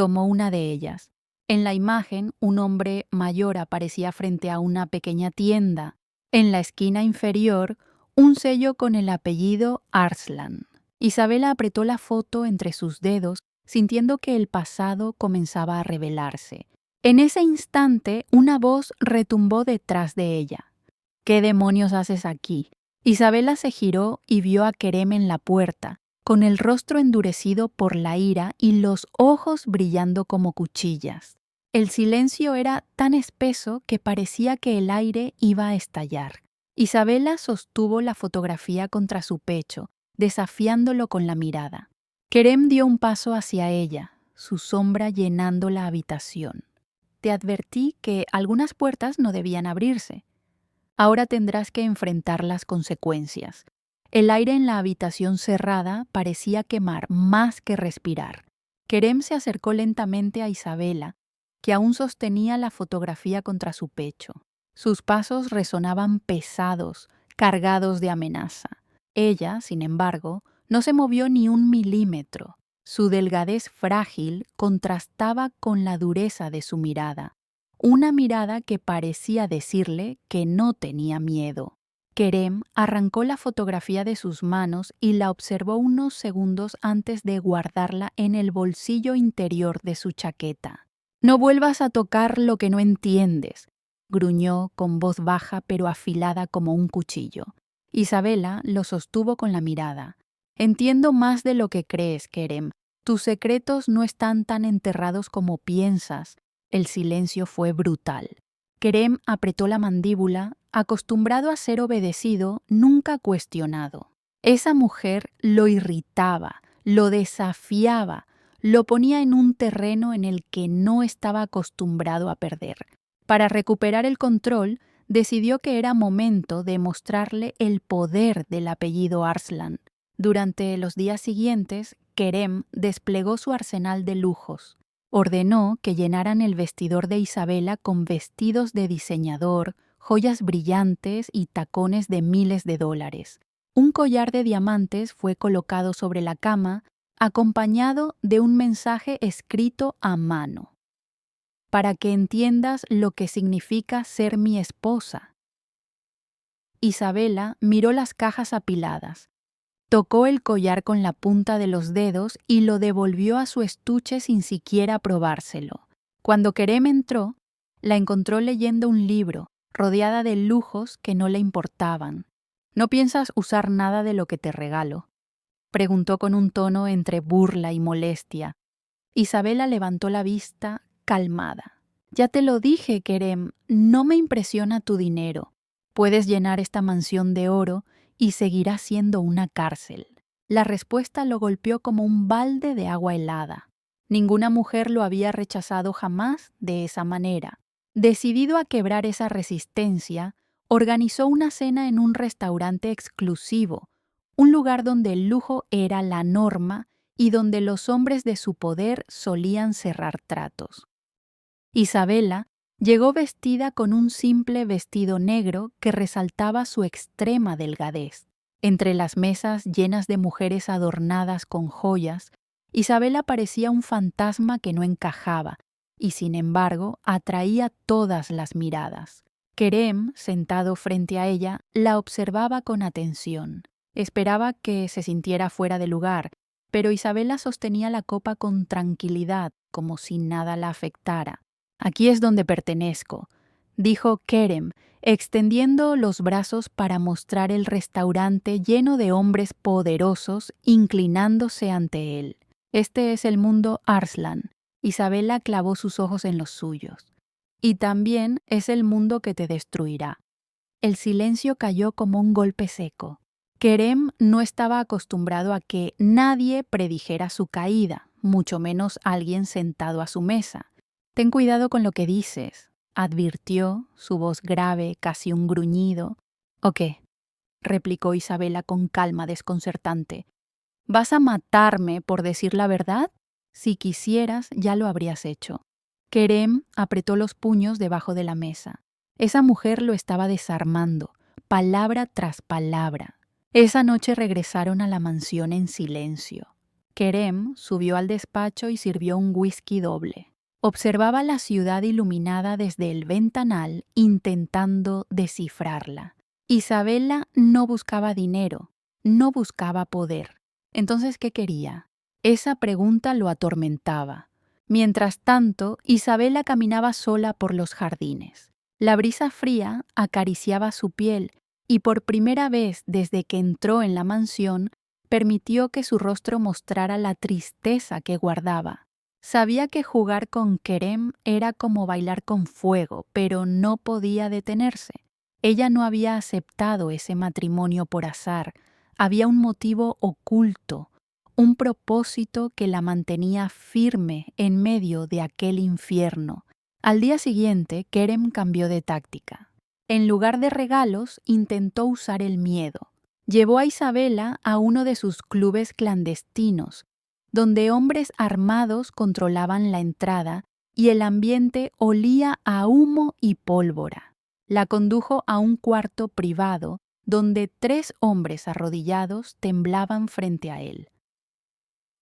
Speaker 2: tomó una de ellas. En la imagen, un hombre mayor aparecía frente a una pequeña tienda. En la esquina inferior, un sello con el apellido Arslan. Isabela apretó la foto entre sus dedos, sintiendo que el pasado comenzaba a revelarse. En ese instante, una voz retumbó detrás de ella. ¿Qué demonios haces aquí? Isabela se giró y vio a Kerem en la puerta, con el rostro endurecido por la ira y los ojos brillando como cuchillas. El silencio era tan espeso que parecía que el aire iba a estallar. Isabela sostuvo la fotografía contra su pecho, desafiándolo con la mirada. Kerem dio un paso hacia ella, su sombra llenando la habitación. Te advertí que algunas puertas no debían abrirse. Ahora tendrás que enfrentar las consecuencias. El aire en la habitación cerrada parecía quemar más que respirar. Kerem se acercó lentamente a Isabela, que aún sostenía la fotografía contra su pecho. Sus pasos resonaban pesados, cargados de amenaza. Ella, sin embargo, no se movió ni un milímetro. Su delgadez frágil contrastaba con la dureza de su mirada. Una mirada que parecía decirle que no tenía miedo. Kerem arrancó la fotografía de sus manos y la observó unos segundos antes de guardarla en el bolsillo interior de su chaqueta. «No vuelvas a tocar lo que no entiendes», gruñó con voz baja pero afilada como un cuchillo. Isabela lo sostuvo con la mirada. «Entiendo más de lo que crees, Kerem. Tus secretos no están tan enterrados como piensas». El silencio fue brutal. Kerem apretó la mandíbula, acostumbrado a ser obedecido, nunca cuestionado. Esa mujer lo irritaba, lo desafiaba, lo ponía en un terreno en el que no estaba acostumbrado a perder. Para recuperar el control, decidió que era momento de mostrarle el poder del apellido Arslan. Durante los días siguientes, Kerem desplegó su arsenal de lujos. Ordenó que llenaran el vestidor de Isabela con vestidos de diseñador, joyas brillantes y tacones de miles de dólares. Un collar de diamantes fue colocado sobre la cama, acompañado de un mensaje escrito a mano. «Para que entiendas lo que significa ser mi esposa». Isabela miró las cajas apiladas. Tocó el collar con la punta de los dedos y lo devolvió a su estuche sin siquiera probárselo. Cuando Kerem entró, la encontró leyendo un libro, rodeada de lujos que no le importaban. «¿No piensas usar nada de lo que te regalo?», preguntó con un tono entre burla y molestia. Isabela levantó la vista, calmada. «Ya te lo dije, Kerem, no me impresiona tu dinero. Puedes llenar esta mansión de oro y seguirá siendo una cárcel». La respuesta lo golpeó como un balde de agua helada. Ninguna mujer lo había rechazado jamás de esa manera. Decidido a quebrar esa resistencia, organizó una cena en un restaurante exclusivo, un lugar donde el lujo era la norma y donde los hombres de su poder solían cerrar tratos. Isabela llegó vestida con un simple vestido negro que resaltaba su extrema delgadez. Entre las mesas llenas de mujeres adornadas con joyas, Isabela parecía un fantasma que no encajaba y, sin embargo, atraía todas las miradas. Kerem, sentado frente a ella, la observaba con atención. Esperaba que se sintiera fuera de lugar, pero Isabela sostenía la copa con tranquilidad, como si nada la afectara. «Aquí es donde pertenezco», dijo Kerem, extendiendo los brazos para mostrar el restaurante lleno de hombres poderosos inclinándose ante él. «Este es el mundo Arslan». Isabela clavó sus ojos en los suyos. «Y también es el mundo que te destruirá». El silencio cayó como un golpe seco. Kerem no estaba acostumbrado a que nadie predijera su caída, mucho menos alguien sentado a su mesa. «Ten cuidado con lo que dices», advirtió, su voz grave, casi un gruñido. «¿O qué?», replicó Isabela con calma desconcertante. «¿Vas a matarme por decir la verdad? Si quisieras, ya lo habrías hecho». Kerem apretó los puños debajo de la mesa. Esa mujer lo estaba desarmando, palabra tras palabra. Esa noche regresaron a la mansión en silencio. Kerem subió al despacho y sirvió un whisky doble. Observaba la ciudad iluminada desde el ventanal, intentando descifrarla. Isabela no buscaba dinero, no buscaba poder. Entonces, ¿qué quería? Esa pregunta lo atormentaba. Mientras tanto, Isabela caminaba sola por los jardines. La brisa fría acariciaba su piel y por primera vez desde que entró en la mansión, permitió que su rostro mostrara la tristeza que guardaba. Sabía que jugar con Kerem era como bailar con fuego, pero no podía detenerse. Ella no había aceptado ese matrimonio por azar. Había un motivo oculto, un propósito que la mantenía firme en medio de aquel infierno. Al día siguiente, Kerem cambió de táctica. En lugar de regalos, intentó usar el miedo. Llevó a Isabela a uno de sus clubes clandestinos, donde hombres armados controlaban la entrada y el ambiente olía a humo y pólvora. La condujo a un cuarto privado, donde 3 hombres arrodillados temblaban frente a él.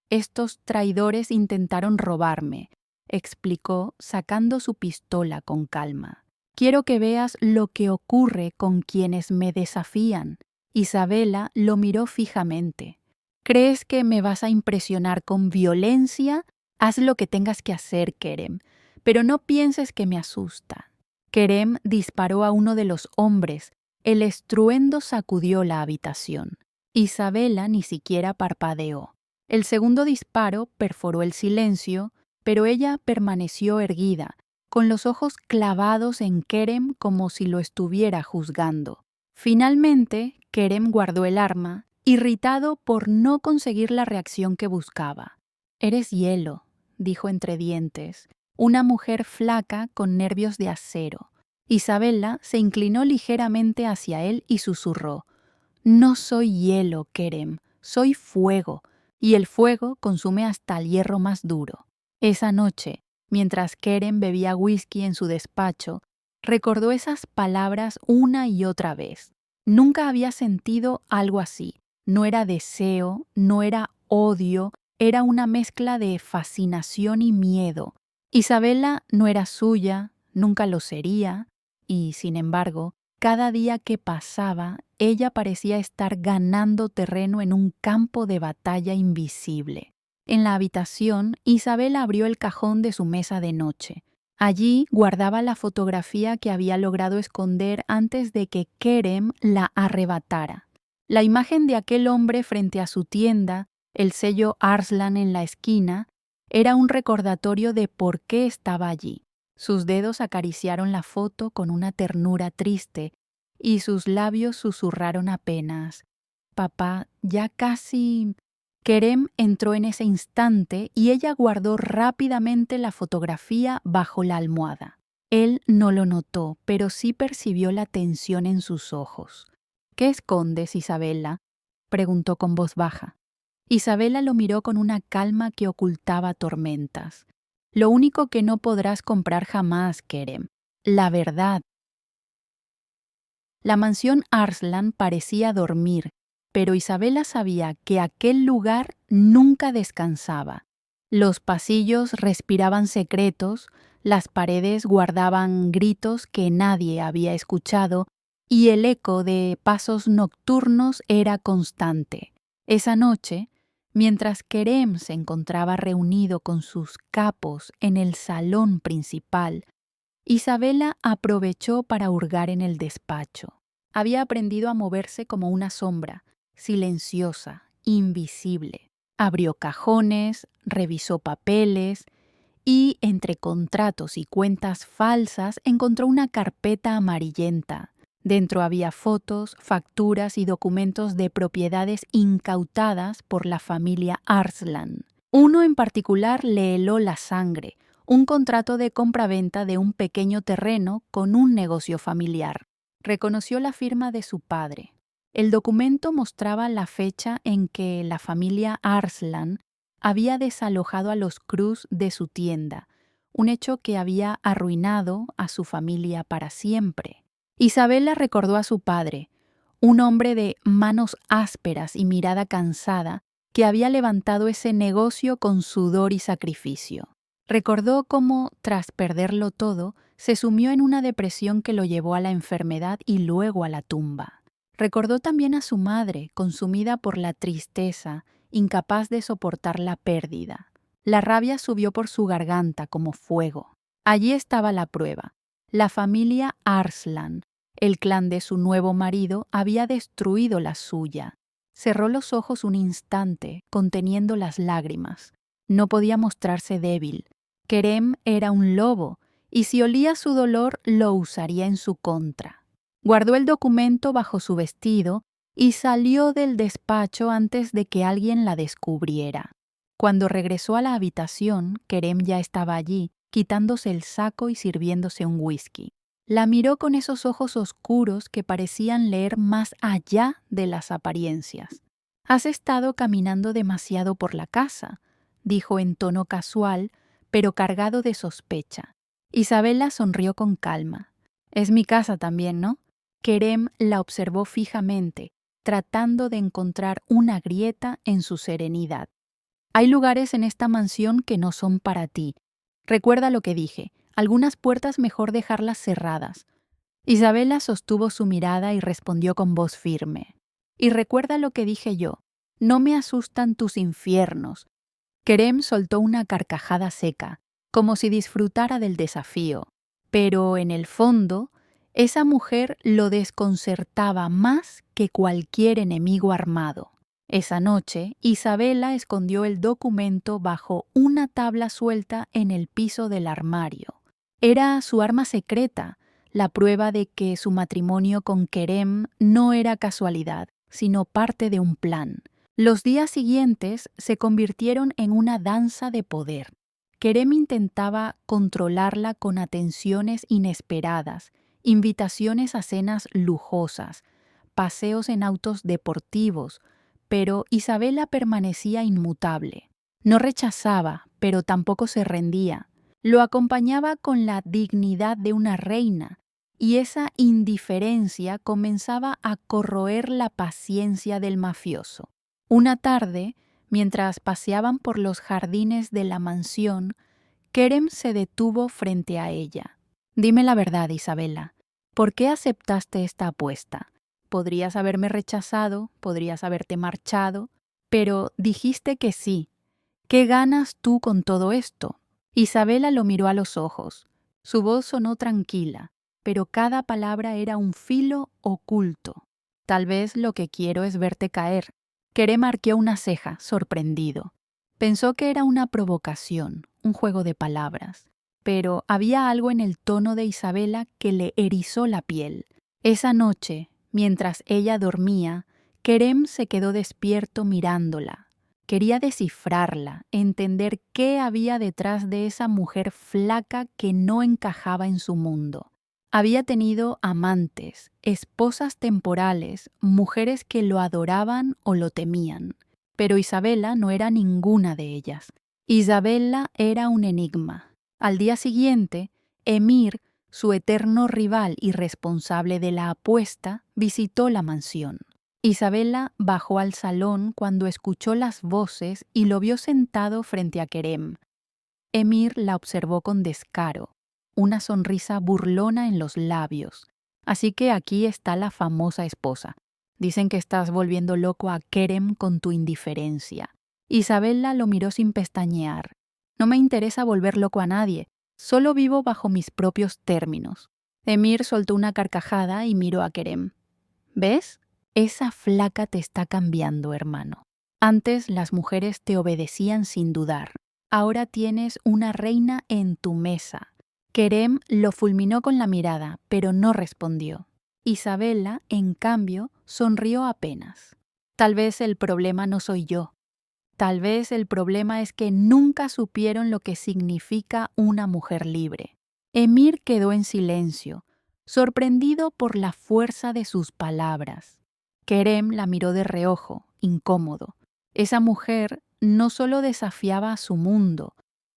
Speaker 2: «Estos traidores intentaron robarme», explicó, sacando su pistola con calma. «Quiero que veas lo que ocurre con quienes me desafían». Isabela lo miró fijamente. «¿Crees que me vas a impresionar con violencia? Haz lo que tengas que hacer, Kerem, pero no pienses que me asusta». Kerem disparó a uno de los hombres. El estruendo sacudió la habitación. Isabela ni siquiera parpadeó. El segundo disparo perforó el silencio, pero ella permaneció erguida, con los ojos clavados en Kerem como si lo estuviera juzgando. Finalmente, Kerem guardó el arma, irritado por no conseguir la reacción que buscaba. «Eres hielo», dijo entre dientes, una mujer flaca con nervios de acero. Isabela se inclinó ligeramente hacia él y susurró: «No soy hielo, Kerem, soy fuego, y el fuego consume hasta el hierro más duro». Esa noche, mientras Kerem bebía whisky en su despacho, recordó esas palabras una y otra vez. Nunca había sentido algo así. No era deseo, no era odio, era una mezcla de fascinación y miedo. Isabela no era suya, nunca lo sería, y, sin embargo, cada día que pasaba, ella parecía estar ganando terreno en un campo de batalla invisible. En la habitación, Isabela abrió el cajón de su mesa de noche. Allí guardaba la fotografía que había logrado esconder antes de que Kerem la arrebatara. La imagen de aquel hombre frente a su tienda, el sello Arslan en la esquina, era un recordatorio de por qué estaba allí. Sus dedos acariciaron la foto con una ternura triste y sus labios susurraron apenas: «Papá, ya casi...». Kerem entró en ese instante y ella guardó rápidamente la fotografía bajo la almohada. Él no lo notó, pero sí percibió la tensión en sus ojos. «¿Qué escondes, Isabela?», preguntó con voz baja. Isabela lo miró con una calma que ocultaba tormentas. «Lo único que no podrás comprar jamás, Kerem, la verdad». La mansión Arslan parecía dormir, pero Isabela sabía que aquel lugar nunca descansaba. Los pasillos respiraban secretos, las paredes guardaban gritos que nadie había escuchado y el eco de pasos nocturnos era constante. Esa noche, mientras Kerem se encontraba reunido con sus capos en el salón principal, Isabela aprovechó para hurgar en el despacho. Había aprendido a moverse como una sombra, silenciosa, invisible. Abrió cajones, revisó papeles y, entre contratos y cuentas falsas, encontró una carpeta amarillenta. Dentro había fotos, facturas y documentos de propiedades incautadas por la familia Arslan. Uno en particular le heló la sangre: un contrato de compraventa de un pequeño terreno con un negocio familiar. Reconoció la firma de su padre. El documento mostraba la fecha en que la familia Arslan había desalojado a los Cruz de su tienda, un hecho que había arruinado a su familia para siempre. Isabela recordó a su padre, un hombre de manos ásperas y mirada cansada, que había levantado ese negocio con sudor y sacrificio. Recordó cómo, tras perderlo todo, se sumió en una depresión que lo llevó a la enfermedad y luego a la tumba. Recordó también a su madre, consumida por la tristeza, incapaz de soportar la pérdida. La rabia subió por su garganta como fuego. Allí estaba la prueba. La familia Arslan, el clan de su nuevo marido, había destruido la suya. Cerró los ojos un instante, conteniendo las lágrimas. No podía mostrarse débil. Kerem era un lobo, y si olía su dolor, lo usaría en su contra. Guardó el documento bajo su vestido y salió del despacho antes de que alguien la descubriera. Cuando regresó a la habitación, Kerem ya estaba allí, quitándose el saco y sirviéndose un whisky. La miró con esos ojos oscuros que parecían leer más allá de las apariencias. «Has estado caminando demasiado por la casa», dijo en tono casual, pero cargado de sospecha. Isabela sonrió con calma. «Es mi casa también, ¿no?» Kerem la observó fijamente, tratando de encontrar una grieta en su serenidad. «Hay lugares en esta mansión que no son para ti. Recuerda lo que dije. Algunas puertas mejor dejarlas cerradas». Isabela sostuvo su mirada y respondió con voz firme. «Y recuerda lo que dije yo. No me asustan tus infiernos». Kerem soltó una carcajada seca, como si disfrutara del desafío. Pero, en el fondo, esa mujer lo desconcertaba más que cualquier enemigo armado. Esa noche, Isabela escondió el documento bajo una tabla suelta en el piso del armario. Era su arma secreta, la prueba de que su matrimonio con Kerem no era casualidad, sino parte de un plan. Los días siguientes se convirtieron en una danza de poder. Kerem intentaba controlarla con atenciones inesperadas, invitaciones a cenas lujosas, paseos en autos deportivos, pero Isabela permanecía inmutable. No rechazaba, pero tampoco se rendía. Lo acompañaba con la dignidad de una reina, y esa indiferencia comenzaba a corroer la paciencia del mafioso. Una tarde, mientras paseaban por los jardines de la mansión, Kerem se detuvo frente a ella. «Dime la verdad, Isabela. ¿Por qué aceptaste esta apuesta? Podrías haberme rechazado, podrías haberte marchado, pero dijiste que sí. ¿Qué ganas tú con todo esto?» Isabela lo miró a los ojos. Su voz sonó tranquila, pero cada palabra era un filo oculto. «Tal vez lo que quiero es verte caer». Kerem arqueó una ceja, sorprendido. Pensó que era una provocación, un juego de palabras. Pero había algo en el tono de Isabela que le erizó la piel. Esa noche, mientras ella dormía, Kerem se quedó despierto mirándola. Quería descifrarla, entender qué había detrás de esa mujer flaca que no encajaba en su mundo. Había tenido amantes, esposas temporales, mujeres que lo adoraban o lo temían. Pero Isabela no era ninguna de ellas. Isabela era un enigma. Al día siguiente, Emir, su eterno rival y responsable de la apuesta, visitó la mansión. Isabela bajó al salón cuando escuchó las voces y lo vio sentado frente a Kerem. Emir la observó con descaro, una sonrisa burlona en los labios. «Así que aquí está la famosa esposa. Dicen que estás volviendo loco a Kerem con tu indiferencia». Isabela lo miró sin pestañear. «No me interesa volver loco a nadie. Solo vivo bajo mis propios términos». Emir soltó una carcajada y miró a Kerem. «¿Ves? Esa flaca te está cambiando, hermano. Antes las mujeres te obedecían sin dudar. Ahora tienes una reina en tu mesa». Kerem lo fulminó con la mirada, pero no respondió. Isabela, en cambio, sonrió apenas. «Tal vez el problema no soy yo. Tal vez el problema es que nunca supieron lo que significa una mujer libre». Emir quedó en silencio, sorprendido por la fuerza de sus palabras. Kerem la miró de reojo, incómodo. Esa mujer no solo desafiaba a su mundo,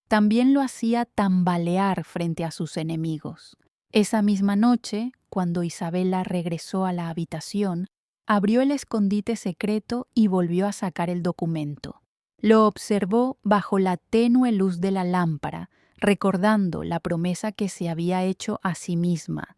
Speaker 2: también lo hacía tambalear frente a sus enemigos. Esa misma noche, cuando Isabela regresó a la habitación, abrió el escondite secreto y volvió a sacar el documento. Lo observó bajo la tenue luz de la lámpara, recordando la promesa que se había hecho a sí misma.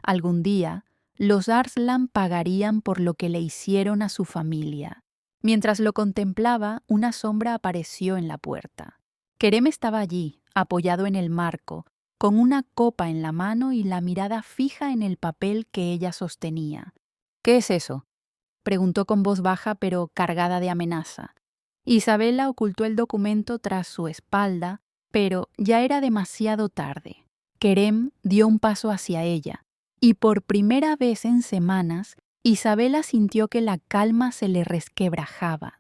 Speaker 2: Algún día, los Arslan pagarían por lo que le hicieron a su familia. Mientras lo contemplaba, una sombra apareció en la puerta. Kerem estaba allí, apoyado en el marco, con una copa en la mano y la mirada fija en el papel que ella sostenía. «¿Qué es eso?», preguntó con voz baja pero cargada de amenaza. Isabela ocultó el documento tras su espalda, pero ya era demasiado tarde. Kerem dio un paso hacia ella, y por primera vez en semanas, Isabela sintió que la calma se le resquebrajaba.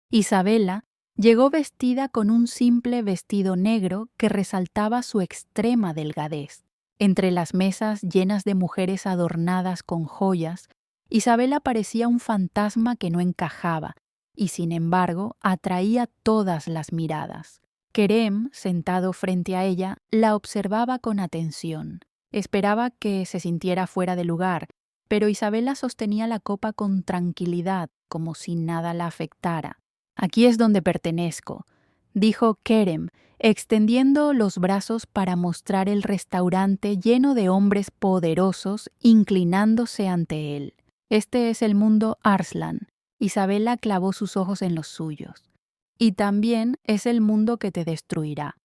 Speaker 2: Isabela llegó vestida con un simple vestido negro que resaltaba su extrema delgadez. Entre las mesas llenas de mujeres adornadas con joyas, Isabela parecía un fantasma que no encajaba, y sin embargo atraía todas las miradas. Kerem, sentado frente a ella, la observaba con atención. Esperaba que se sintiera fuera de lugar, pero Isabela sostenía la copa con tranquilidad, como si nada la afectara. «Aquí es donde pertenezco», dijo Kerem, extendiendo los brazos para mostrar el restaurante lleno de hombres poderosos inclinándose ante él. «Este es el mundo Arslan». Isabela clavó sus ojos en los suyos. «Y también es el mundo que te destruirá».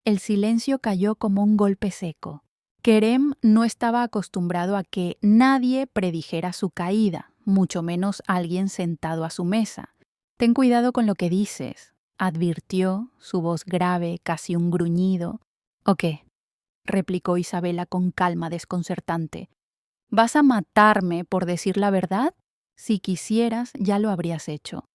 Speaker 2: El silencio cayó como un golpe seco. Kerem no estaba acostumbrado a que nadie predijera su caída, mucho menos alguien sentado a su mesa. «Ten cuidado con lo que dices», advirtió, su voz grave, casi un gruñido. «¿O qué?», replicó Isabela con calma desconcertante. «¿Vas a matarme por decir la verdad? Si quisieras, ya lo habrías hecho».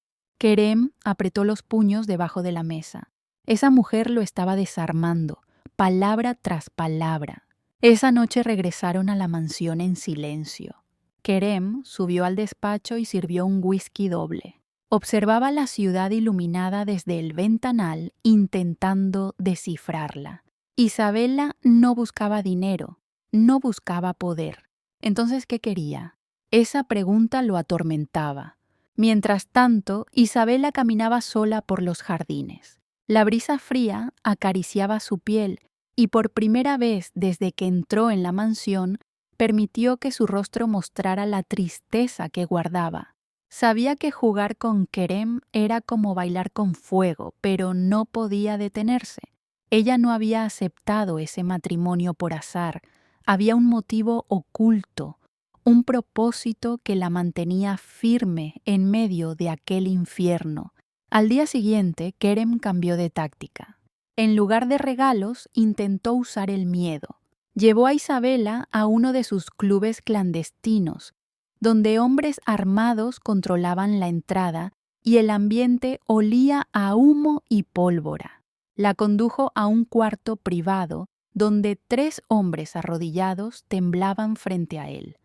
Speaker 2: Kerem apretó los puños debajo de la mesa. Esa mujer lo estaba desarmando, palabra tras palabra. Esa noche regresaron a la mansión en silencio. Kerem subió al despacho y sirvió un whisky doble. Observaba la ciudad iluminada desde el ventanal, intentando descifrarla. Isabela no buscaba dinero, no buscaba poder. Entonces, ¿qué quería? Esa pregunta lo atormentaba. Mientras tanto, Isabela caminaba sola por los jardines. La brisa fría acariciaba su piel y por primera vez desde que entró en la mansión, permitió que su rostro mostrara la tristeza que guardaba. Sabía que jugar con Kerem era como bailar con fuego, pero no podía detenerse. Ella no había aceptado ese matrimonio por azar. Había un motivo oculto, un propósito que la mantenía firme en medio de aquel infierno. Al día siguiente, Kerem cambió de táctica. En lugar de regalos, intentó usar el miedo. Llevó a Isabela a uno de sus clubes clandestinos, donde hombres armados controlaban la entrada y el ambiente olía a humo y pólvora. La condujo a un cuarto privado, donde 3 hombres arrodillados temblaban frente a él.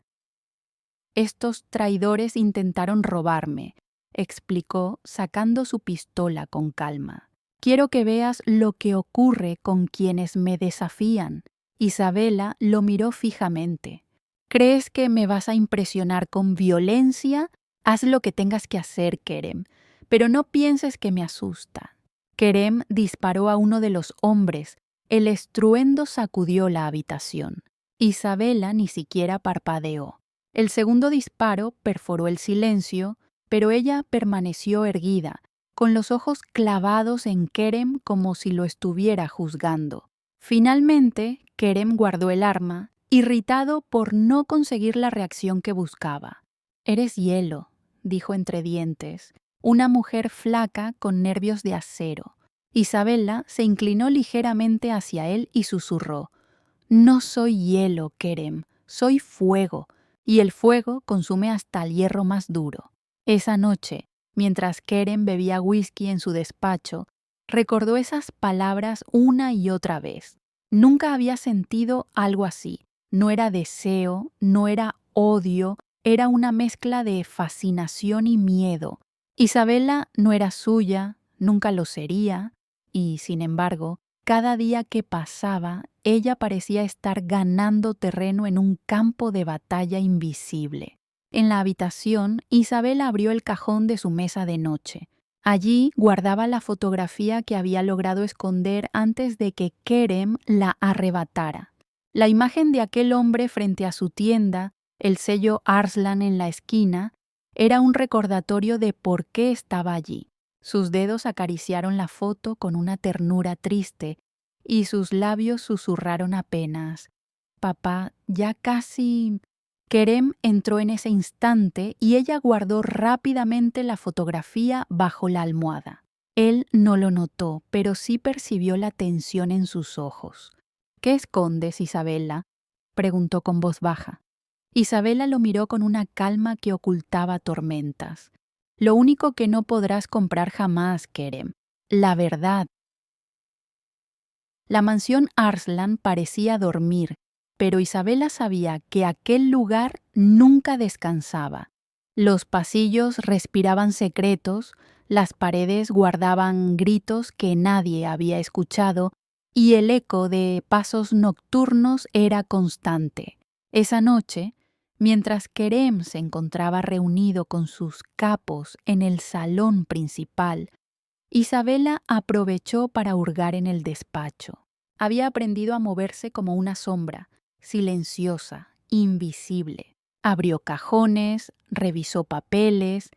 Speaker 2: «Estos traidores intentaron robarme», explicó, sacando su pistola con calma. «Quiero que veas lo que ocurre con quienes me desafían». Isabela lo miró fijamente. «¿Crees que me vas a impresionar con violencia? Haz lo que tengas que hacer, Kerem, pero no pienses que me asusta». Kerem disparó a uno de los hombres. El estruendo sacudió la habitación. Isabela ni siquiera parpadeó. El segundo disparo perforó el silencio, pero ella permaneció erguida, con los ojos clavados en Kerem como si lo estuviera juzgando. Finalmente, Kerem guardó el arma, irritado por no conseguir la reacción que buscaba. «Eres hielo», dijo entre dientes, una mujer flaca con nervios de acero. Isabela se inclinó ligeramente hacia él y susurró: «No soy hielo, Kerem, soy fuego, y el fuego consume hasta el hierro más duro». Esa noche, mientras Kerem bebía whisky en su despacho, recordó esas palabras una y otra vez. Nunca había sentido algo así. No era deseo, no era odio, era una mezcla de fascinación y miedo. Isabela no era suya, nunca lo sería, y, sin embargo, cada día que pasaba, ella parecía estar ganando terreno en un campo de batalla invisible. En la habitación, Isabel abrió el cajón de su mesa de noche. Allí guardaba la fotografía que había logrado esconder antes de que Kerem la arrebatara. La imagen de aquel hombre frente a su tienda, el sello Arslan en la esquina, era un recordatorio de por qué estaba allí. Sus dedos acariciaron la foto con una ternura triste y sus labios susurraron apenas: «Papá, ya casi...». Kerem entró en ese instante y ella guardó rápidamente la fotografía bajo la almohada. Él no lo notó, pero sí percibió la tensión en sus ojos. «¿Qué escondes, Isabela?», preguntó con voz baja. Isabela lo miró con una calma que ocultaba tormentas. «Lo único que no podrás comprar jamás, Kerem, la verdad». La mansión Arslan parecía dormir, pero Isabela sabía que aquel lugar nunca descansaba. Los pasillos respiraban secretos, las paredes guardaban gritos que nadie había escuchado y el eco de pasos nocturnos era constante. Esa noche, mientras Kerem se encontraba reunido con sus capos en el salón principal, Isabela aprovechó para hurgar en el despacho. Había aprendido a moverse como una sombra, silenciosa, invisible. Abrió cajones, revisó papeles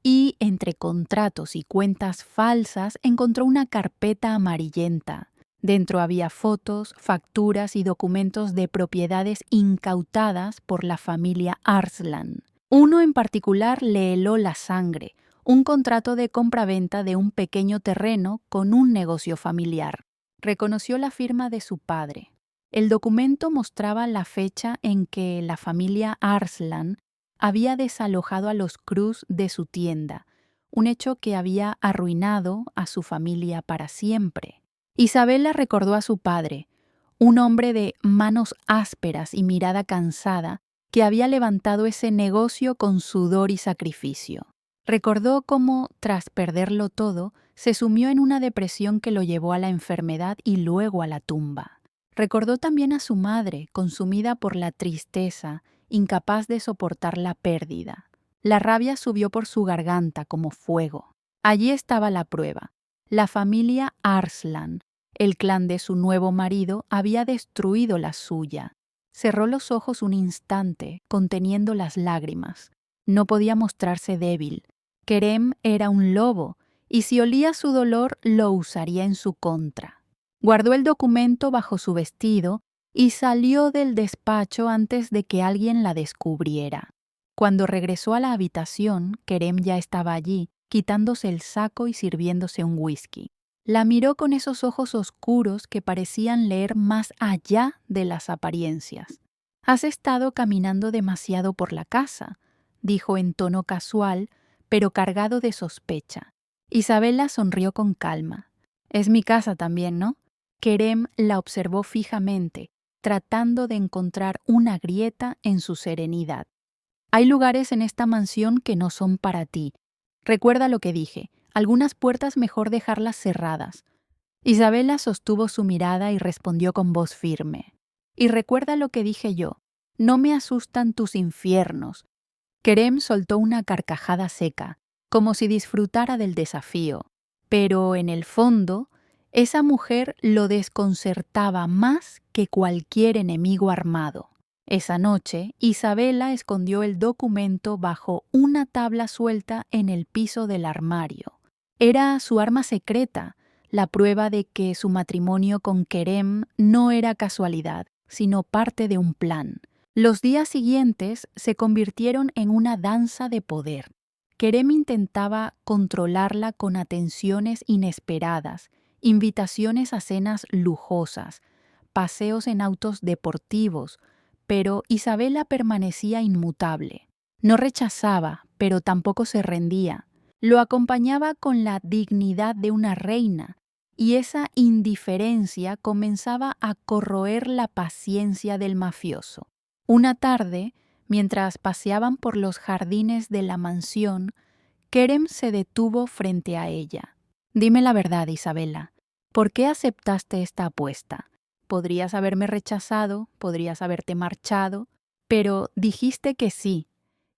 Speaker 2: y, entre contratos y cuentas falsas, encontró una carpeta amarillenta. Dentro había fotos, facturas y documentos de propiedades incautadas por la familia Arslan. Uno en particular le heló la sangre: un contrato de compraventa de un pequeño terreno con un negocio familiar. Reconoció la firma de su padre. El documento mostraba la fecha en que la familia Arslan había desalojado a los Cruz de su tienda, un hecho que había arruinado a su familia para siempre. Isabela recordó a su padre, un hombre de manos ásperas y mirada cansada, que había levantado ese negocio con sudor y sacrificio. Recordó cómo, tras perderlo todo, se sumió en una depresión que lo llevó a la enfermedad y luego a la tumba. Recordó también a su madre, consumida por la tristeza, incapaz de soportar la pérdida. La rabia subió por su garganta como fuego. Allí estaba la prueba. La familia Arslan, el clan de su nuevo marido, había destruido la suya. Cerró los ojos un instante, conteniendo las lágrimas. No podía mostrarse débil. Kerem era un lobo, y si olía su dolor, lo usaría en su contra. Guardó el documento bajo su vestido y salió del despacho antes de que alguien la descubriera. Cuando regresó a la habitación, Kerem ya estaba allí, quitándose el saco y sirviéndose un whisky. La miró con esos ojos oscuros que parecían leer más allá de las apariencias. «Has estado caminando demasiado por la casa», dijo en tono casual, pero cargado de sospecha. Isabela sonrió con calma. «Es mi casa también, ¿no?». Kerem la observó fijamente, tratando de encontrar una grieta en su serenidad. «Hay lugares en esta mansión que no son para ti. Recuerda lo que dije, algunas puertas mejor dejarlas cerradas». Isabela sostuvo su mirada y respondió con voz firme: «Y recuerda lo que dije yo, no me asustan tus infiernos». Kerem soltó una carcajada seca, como si disfrutara del desafío, pero en el fondo, esa mujer lo desconcertaba más que cualquier enemigo armado. Esa noche, Isabela escondió el documento bajo una tabla suelta en el piso del armario. Era su arma secreta, la prueba de que su matrimonio con Kerem no era casualidad, sino parte de un plan. Los días siguientes se convirtieron en una danza de poder. Kerem intentaba controlarla con atenciones inesperadas, invitaciones a cenas lujosas, paseos en autos deportivos, pero Isabela permanecía inmutable. No rechazaba, pero tampoco se rendía. Lo acompañaba con la dignidad de una reina, y esa indiferencia comenzaba a corroer la paciencia del mafioso. Una tarde, mientras paseaban por los jardines de la mansión, Kerem se detuvo frente a ella. «Dime la verdad, Isabela. ¿Por qué aceptaste esta apuesta? Podrías haberme rechazado, podrías haberte marchado, pero dijiste que sí.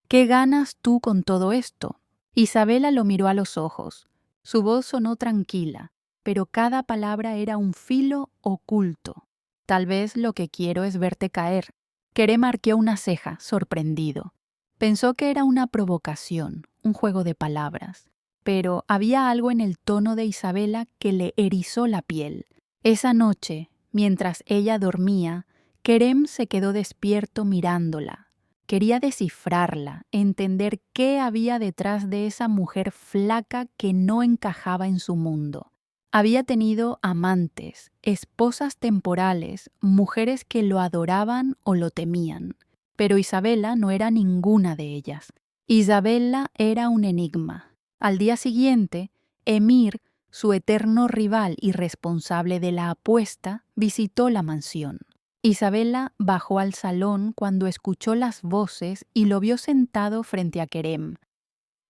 Speaker 2: ¿Qué ganas tú con todo esto? Isabela lo miró a los ojos. Su voz sonó tranquila, pero cada palabra era un filo oculto. Tal vez lo que quiero es verte caer. Kerem arqueó una ceja, sorprendido. Pensó que era una provocación, un juego de palabras. Pero había algo en el tono de Isabela que le erizó la piel. Esa noche, mientras ella dormía, Kerem se quedó despierto mirándola. Quería descifrarla, entender qué había detrás de esa mujer flaca que no encajaba en su mundo. Había tenido amantes, esposas temporales, mujeres que lo adoraban o lo temían. Pero Isabela no era ninguna de ellas. Isabela era un enigma. Al día siguiente, Emir, su eterno rival y responsable de la apuesta, visitó la mansión. Isabela bajó al salón cuando escuchó las voces y lo vio sentado frente a Kerem.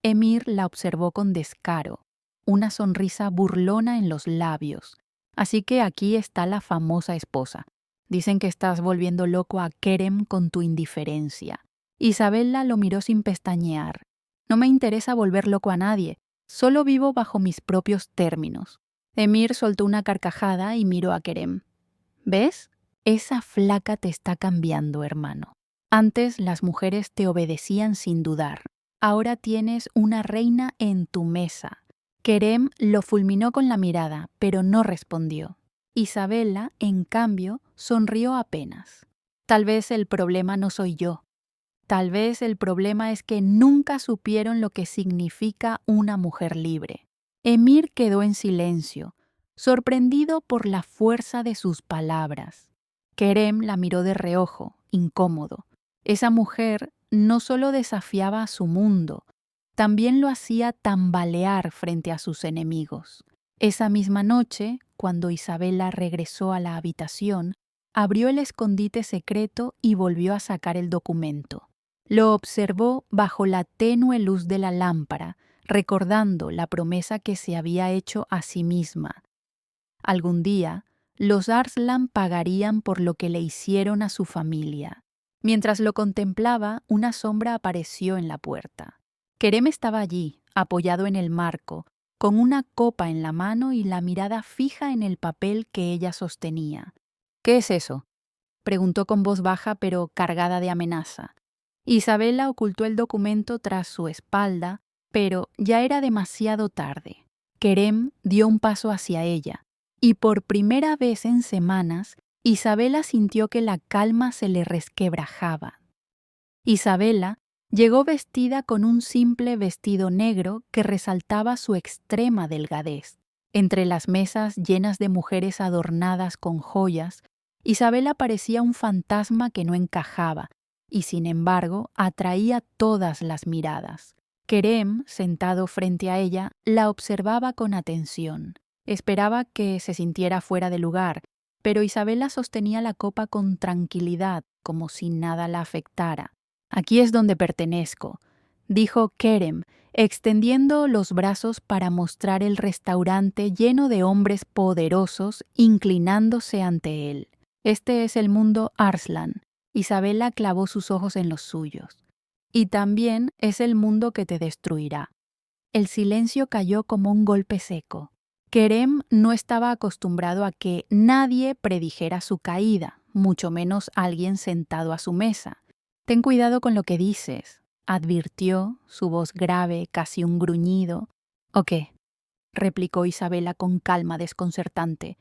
Speaker 2: Emir la observó con descaro, una sonrisa burlona en los labios. Así que aquí está la famosa esposa. Dicen que estás volviendo loco a Kerem con tu indiferencia. Isabela lo miró sin pestañear. No me interesa volver loco a nadie, solo vivo bajo mis propios términos. Emir soltó una carcajada y miró a Kerem. ¿Ves? Esa flaca te está cambiando, hermano. Antes las mujeres te obedecían sin dudar. Ahora tienes una reina en tu mesa. Kerem lo fulminó con la mirada, pero no respondió. Isabela, en cambio, sonrió apenas. Tal vez el problema no soy yo. Tal vez el problema es que nunca supieron lo que significa una mujer libre. Emir quedó en silencio, sorprendido por la fuerza de sus palabras. Kerem la miró de reojo, incómodo. Esa mujer no solo desafiaba a su mundo, también lo hacía tambalear frente a sus enemigos. Esa misma noche, cuando Isabela regresó a la habitación, abrió el escondite secreto y volvió a sacar el documento. Lo observó bajo la tenue luz de la lámpara, recordando la promesa que se había hecho a sí misma. Algún día, los Arslan pagarían por lo que le hicieron a su familia. Mientras lo contemplaba, una sombra apareció en la puerta. Kerem estaba allí, apoyado en el marco, con una copa en la mano y la mirada fija en el papel que ella sostenía. «¿Qué es eso?», preguntó con voz baja pero cargada de amenaza. Isabela ocultó el documento tras su espalda, pero ya era demasiado tarde. Kerem dio un paso hacia ella, y por primera vez en semanas, Isabela sintió que la calma se le resquebrajaba. Isabela llegó vestida con un simple vestido negro que resaltaba su extrema delgadez. Entre las mesas llenas de mujeres adornadas con joyas, Isabela parecía un fantasma que no encajaba, y sin embargo atraía todas las miradas. Kerem, sentado frente a ella, la observaba con atención. Esperaba que se sintiera fuera de lugar, pero Isabela sostenía la copa con tranquilidad, como si nada la afectara. «Aquí es donde pertenezco», dijo Kerem, extendiendo los brazos para mostrar el restaurante lleno de hombres poderosos inclinándose ante él. «Este es el mundo Arslan». Isabela clavó sus ojos en los suyos. «Y también es el mundo que te destruirá». El silencio cayó como un golpe seco. Kerem no estaba acostumbrado a que nadie predijera su caída, mucho menos alguien sentado a su mesa. «Ten cuidado con lo que dices», advirtió, su voz grave, casi un gruñido. «¿O qué?», replicó Isabela con calma desconcertante.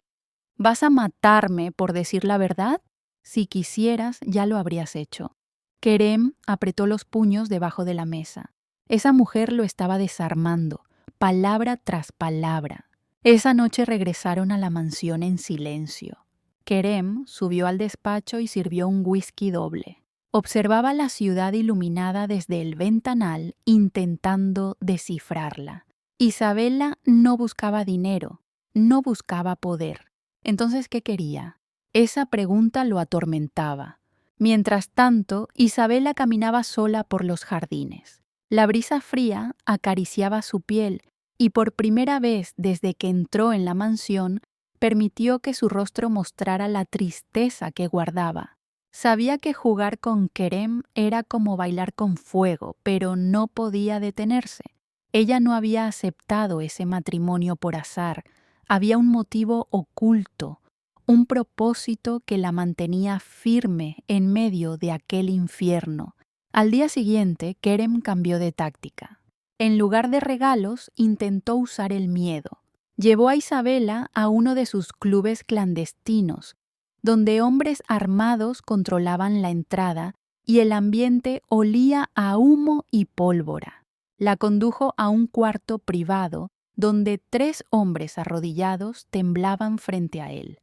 Speaker 2: «¿Vas a matarme por decir la verdad? Si quisieras, ya lo habrías hecho». Kerem apretó los puños debajo de la mesa. Esa mujer lo estaba desarmando, palabra tras palabra. Esa noche regresaron a la mansión en silencio. Kerem subió al despacho y sirvió un whisky doble. Observaba la ciudad iluminada desde el ventanal, intentando descifrarla. Isabela no buscaba dinero, no buscaba poder. Entonces, ¿qué quería? Esa pregunta lo atormentaba. Mientras tanto, Isabela caminaba sola por los jardines. La brisa fría acariciaba su piel y por primera vez desde que entró en la mansión, permitió que su rostro mostrara la tristeza que guardaba. Sabía que jugar con Kerem era como bailar con fuego, pero no podía detenerse. Ella no había aceptado ese matrimonio por azar. Había un motivo oculto, un propósito que la mantenía firme en medio de aquel infierno. Al día siguiente, Kerem cambió de táctica. En lugar de regalos, intentó usar el miedo. Llevó a Isabela a uno de sus clubes clandestinos, donde hombres armados controlaban la entrada y el ambiente olía a humo y pólvora. La condujo a un cuarto privado donde 3 hombres arrodillados temblaban frente a él.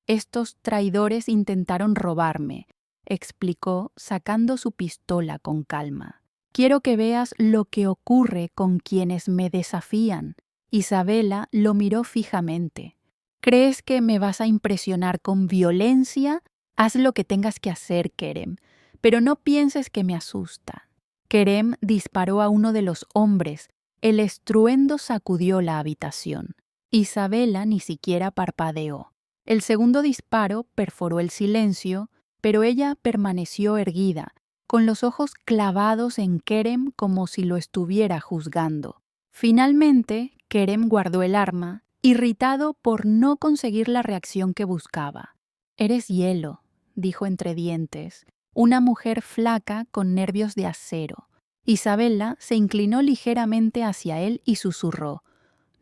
Speaker 2: «Estos traidores intentaron robarme», explicó sacando su pistola con calma. «Quiero que veas lo que ocurre con quienes me desafían». Isabela lo miró fijamente. «¿Crees que me vas a impresionar con violencia? Haz lo que tengas que hacer, Kerem, pero no pienses que me asusta». Kerem disparó a uno de los hombres. El estruendo sacudió la habitación. Isabela ni siquiera parpadeó. El segundo disparo perforó el silencio, pero ella permaneció erguida, con los ojos clavados en Kerem como si lo estuviera juzgando. Finalmente, Kerem guardó el arma, irritado por no conseguir la reacción que buscaba. «Eres hielo», dijo entre dientes, una mujer flaca con nervios de acero. Isabela se inclinó ligeramente hacia él y susurró: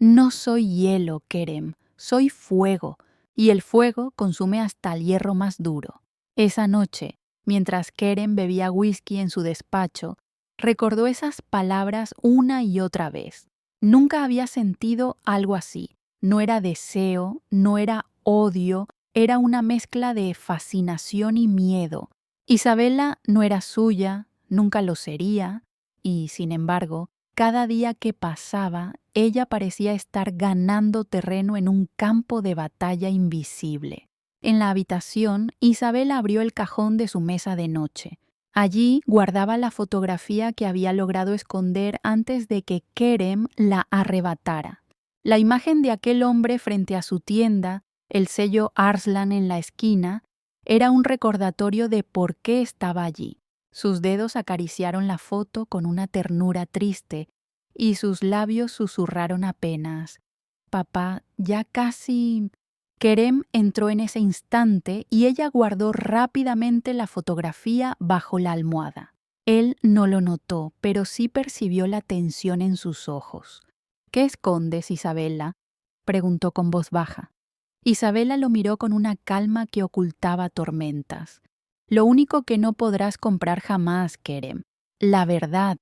Speaker 2: «No soy hielo, Kerem, soy fuego, y el fuego consume hasta el hierro más duro». Esa noche, mientras Kerem bebía whisky en su despacho, recordó esas palabras una y otra vez. Nunca había sentido algo así. No era deseo, no era odio, era una mezcla de fascinación y miedo. Isabela no era suya, nunca lo sería, y, sin embargo, cada día que pasaba, ella parecía estar ganando terreno en un campo de batalla invisible. En la habitación, Isabela abrió el cajón de su mesa de noche. Allí guardaba la fotografía que había logrado esconder antes de que Kerem la arrebatara. La imagen de aquel hombre frente a su tienda, el sello Arslan en la esquina, era un recordatorio de por qué estaba allí. Sus dedos acariciaron la foto con una ternura triste y sus labios susurraron apenas: «Papá, ya casi...». Kerem entró en ese instante y ella guardó rápidamente la fotografía bajo la almohada. Él no lo notó, pero sí percibió la tensión en sus ojos. «¿Qué escondes, Isabela?», preguntó con voz baja. Isabela lo miró con una calma que ocultaba tormentas. «Lo único que no podrás comprar jamás, Kerem, la verdad».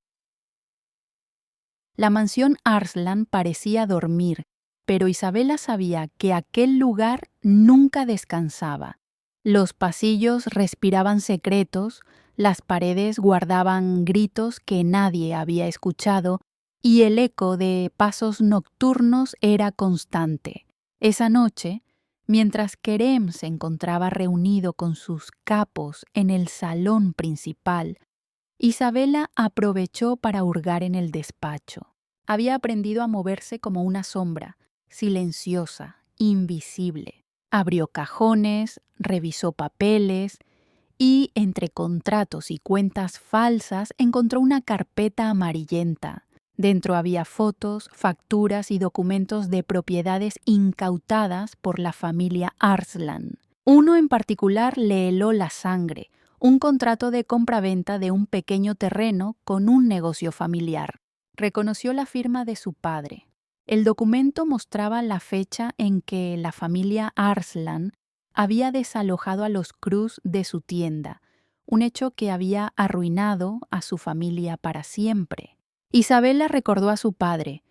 Speaker 2: La mansión Arslan parecía dormir, pero Isabela sabía que aquel lugar nunca descansaba. Los pasillos respiraban secretos, las paredes guardaban gritos que nadie había escuchado, y el eco de pasos nocturnos era constante. Esa noche, mientras Kerem se encontraba reunido con sus capos en el salón principal, Isabela aprovechó para hurgar en el despacho. Había aprendido a moverse como una sombra, silenciosa, invisible. Abrió cajones, revisó papeles y, entre contratos y cuentas falsas, encontró una carpeta amarillenta. Dentro había fotos, facturas y documentos de propiedades incautadas por la familia Arslan. Uno en particular le heló la sangre: un contrato de compraventa de un pequeño terreno con un negocio familiar. Reconoció la firma de su padre. El documento mostraba la fecha en que la familia Arslan había desalojado a los Cruz de su tienda, un hecho que había arruinado a su familia para siempre. Isabela recordó a su padre,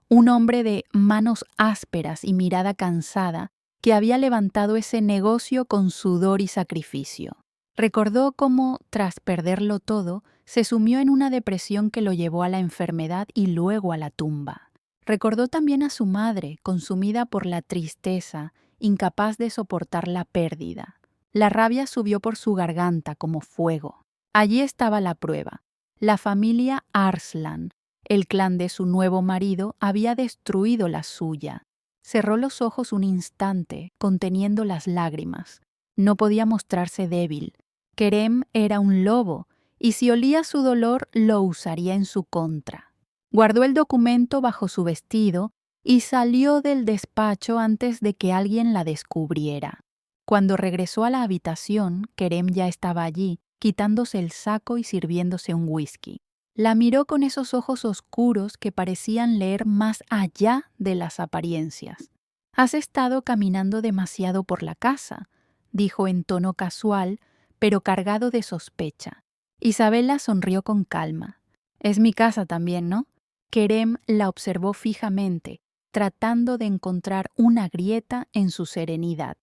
Speaker 2: un hombre de manos ásperas y mirada cansada, que había levantado ese negocio con sudor y sacrificio. Recordó cómo, tras perderlo todo, se sumió en una depresión que lo llevó a la enfermedad y luego a la tumba. Recordó también a su madre, consumida por la tristeza, incapaz de soportar la pérdida. La rabia subió por su garganta como fuego. Allí estaba la prueba. La familia Arslan, el clan de su nuevo marido, había destruido la suya. Cerró los ojos un instante, conteniendo las lágrimas. No podía mostrarse débil. Kerem era un lobo, y si olía su dolor, lo usaría en su contra. Guardó el documento bajo su vestido y salió del despacho antes de que alguien la descubriera. Cuando regresó a la habitación, Kerem ya estaba allí, quitándose el saco y sirviéndose un whisky. La miró con esos ojos oscuros que parecían leer más allá de las apariencias. «Has estado caminando demasiado por la casa», dijo en tono casual, pero cargado de sospecha. Isabela sonrió con calma. «Es mi casa también, ¿no?» Kerem la observó fijamente, tratando de encontrar una grieta en su serenidad.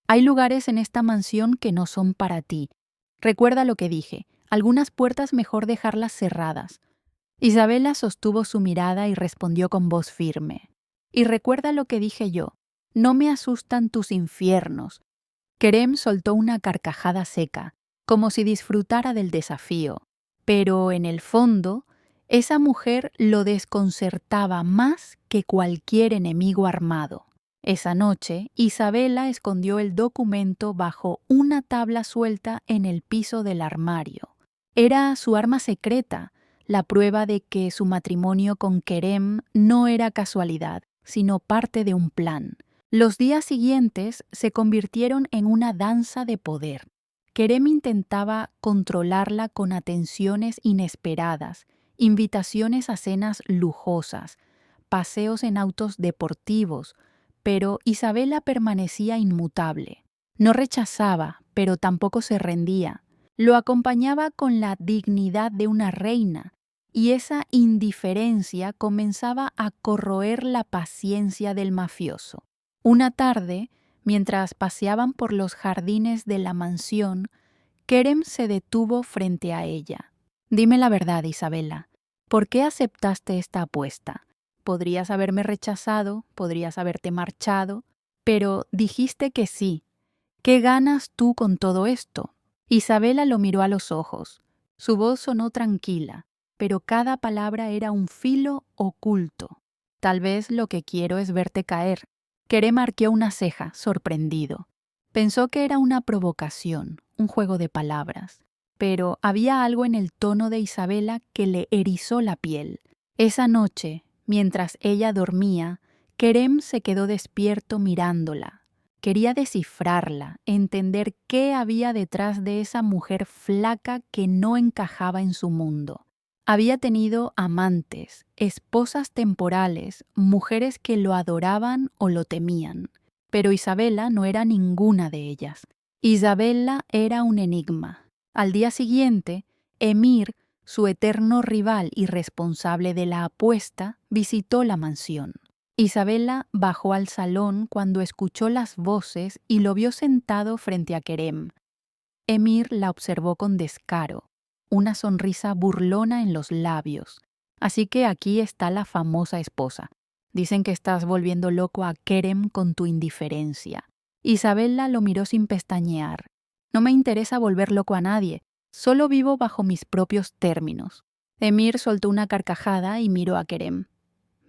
Speaker 2: «Hay lugares en esta mansión que no son para ti. Recuerda lo que dije, algunas puertas mejor dejarlas cerradas». Isabela sostuvo su mirada y respondió con voz firme. «Y recuerda lo que dije yo, no me asustan tus infiernos». Kerem soltó una carcajada seca, como si disfrutara del desafío, pero en el fondo, esa mujer lo desconcertaba más que cualquier enemigo armado. Esa noche, Isabela escondió el documento bajo una tabla suelta en el piso del armario. Era su arma secreta, la prueba de que su matrimonio con Kerem no era casualidad, sino parte de un plan. Los días siguientes se convirtieron en una danza de poder. Kerem intentaba controlarla con atenciones inesperadas, invitaciones a cenas lujosas, paseos en autos deportivos, pero Isabela permanecía inmutable. No rechazaba, pero tampoco se rendía. Lo acompañaba con la dignidad de una reina, y esa indiferencia comenzaba a corroer la paciencia del mafioso. Una tarde, mientras paseaban por los jardines de la mansión, Kerem se detuvo frente a ella. «Dime la verdad, Isabela. ¿Por qué aceptaste esta apuesta? Podrías haberme rechazado, podrías haberte marchado, pero dijiste que sí. ¿Qué ganas tú con todo esto?» Isabela lo miró a los ojos. Su voz sonó tranquila, pero cada palabra era un filo oculto. «Tal vez lo que quiero es verte caer». Kerem arqueó una ceja, sorprendido. Pensó que era una provocación, un juego de palabras, pero había algo en el tono de Isabela que le erizó la piel. Esa noche, mientras ella dormía, Kerem se quedó despierto mirándola. Quería descifrarla, entender qué había detrás de esa mujer flaca que no encajaba en su mundo. Había tenido amantes, esposas temporales, mujeres que lo adoraban o lo temían, pero Isabela no era ninguna de ellas. Isabela era un enigma. Al día siguiente, Emir, su eterno rival y responsable de la apuesta, visitó la mansión. Isabela bajó al salón cuando escuchó las voces y lo vio sentado frente a Kerem. Emir la observó con descaro, una sonrisa burlona en los labios. «Así que aquí está la famosa esposa. Dicen que estás volviendo loco a Kerem con tu indiferencia». Isabela lo miró sin pestañear. «No me interesa volver loco a nadie, solo vivo bajo mis propios términos». Emir soltó una carcajada y miró a Kerem.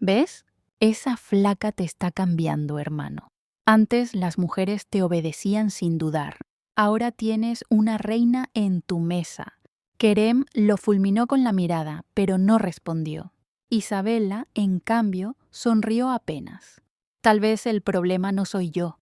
Speaker 2: «¿Ves? Esa flaca te está cambiando, hermano. Antes las mujeres te obedecían sin dudar. Ahora tienes una reina en tu mesa». Kerem lo fulminó con la mirada, pero no respondió. Isabela, en cambio, sonrió apenas. «Tal vez el problema no soy yo.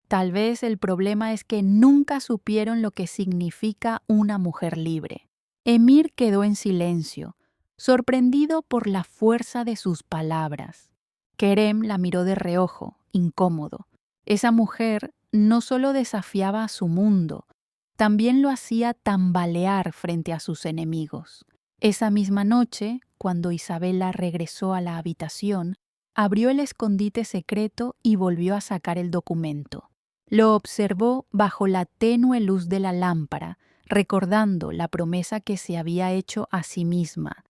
Speaker 2: Tal vez el problema es que nunca supieron lo que significa una mujer libre». Emir quedó en silencio, sorprendido por la fuerza de sus palabras. Kerem la miró de reojo, incómodo. Esa mujer no solo desafiaba a su mundo, también lo hacía tambalear frente a sus enemigos. Esa misma noche, cuando Isabela regresó a la habitación, abrió el escondite secreto y volvió a sacar el documento. Lo observó bajo la tenue luz de la lámpara, recordando la promesa que se había hecho a sí misma.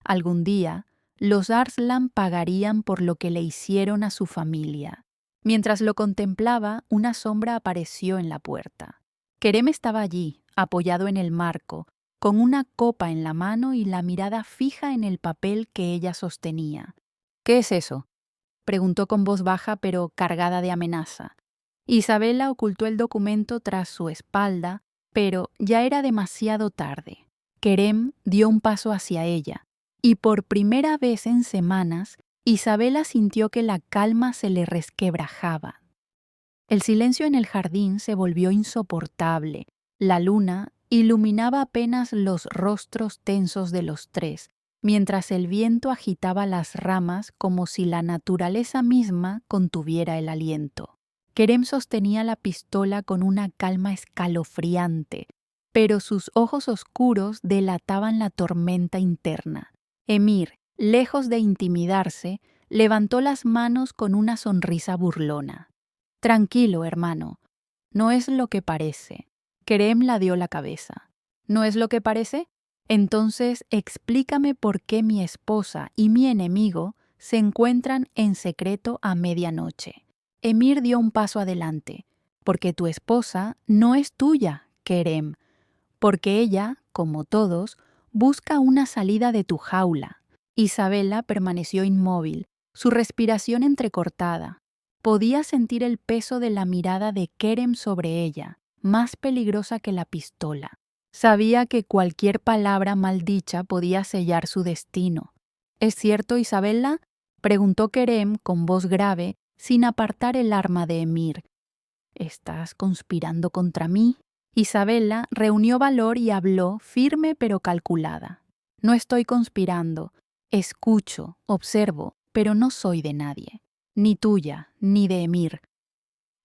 Speaker 2: Algún día, los Arslan pagarían por lo que le hicieron a su familia. Mientras lo contemplaba, una sombra apareció en la puerta. Kerem estaba allí, apoyado en el marco, con una copa en la mano y la mirada fija en el papel que ella sostenía. «¿Qué es eso?», preguntó con voz baja pero cargada de amenaza. Isabela ocultó el documento tras su espalda, pero ya era demasiado tarde. Kerem dio un paso hacia ella, y por primera vez en semanas, Isabela sintió que la calma se le resquebrajaba. El silencio en el jardín se volvió insoportable. La luna iluminaba apenas los rostros tensos de los tres, mientras el viento agitaba las ramas como si la naturaleza misma contuviera el aliento. Kerem sostenía la pistola con una calma escalofriante, pero sus ojos oscuros delataban la tormenta interna. Emir, lejos de intimidarse, levantó las manos con una sonrisa burlona. Tranquilo, hermano, no es lo que parece. Kerem la dio la cabeza. ¿No es lo que parece? Entonces explícame por qué mi esposa y mi enemigo se encuentran en secreto a medianoche. Emir dio un paso adelante. Porque tu esposa no es tuya, Kerem. Porque ella, como todos, busca una salida de tu jaula. Isabela permaneció inmóvil, su respiración entrecortada. Podía sentir el peso de la mirada de Kerem sobre ella, más peligrosa que la pistola. Sabía que cualquier palabra maldicha podía sellar su destino. ¿Es cierto, Isabela?, preguntó Kerem con voz grave, sin apartar el arma de Emir. ¿Estás conspirando contra mí? Isabela reunió valor y habló, firme pero calculada. No estoy conspirando. Escucho, observo, pero no soy de nadie. Ni tuya, ni de Emir.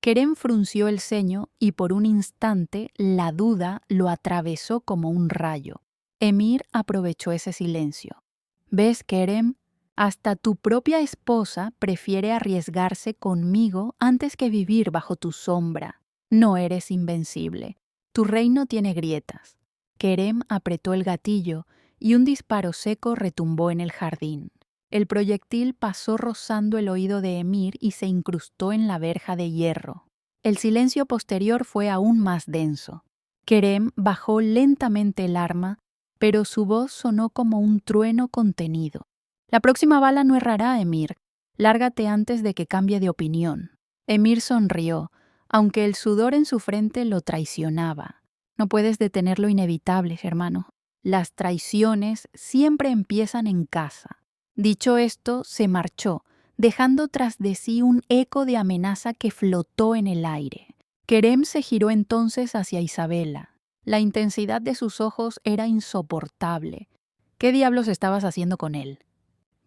Speaker 2: Kerem frunció el ceño y por un instante la duda lo atravesó como un rayo. Emir aprovechó ese silencio. ¿Ves, Kerem? Hasta tu propia esposa prefiere arriesgarse conmigo antes que vivir bajo tu sombra. No eres invencible. Tu reino tiene grietas. Kerem apretó el gatillo y un disparo seco retumbó en el jardín. El proyectil pasó rozando el oído de Emir y se incrustó en la verja de hierro. El silencio posterior fue aún más denso. Kerem bajó lentamente el arma, pero su voz sonó como un trueno contenido. La próxima bala no errará, Emir. Lárgate antes de que cambie de opinión. Emir sonrió, aunque el sudor en su frente lo traicionaba. No puedes detener lo inevitable, hermano. Las traiciones siempre empiezan en casa. Dicho esto, se marchó, dejando tras de sí un eco de amenaza que flotó en el aire. Kerem se giró entonces hacia Isabela. La intensidad de sus ojos era insoportable. ¿Qué diablos estabas haciendo con él?,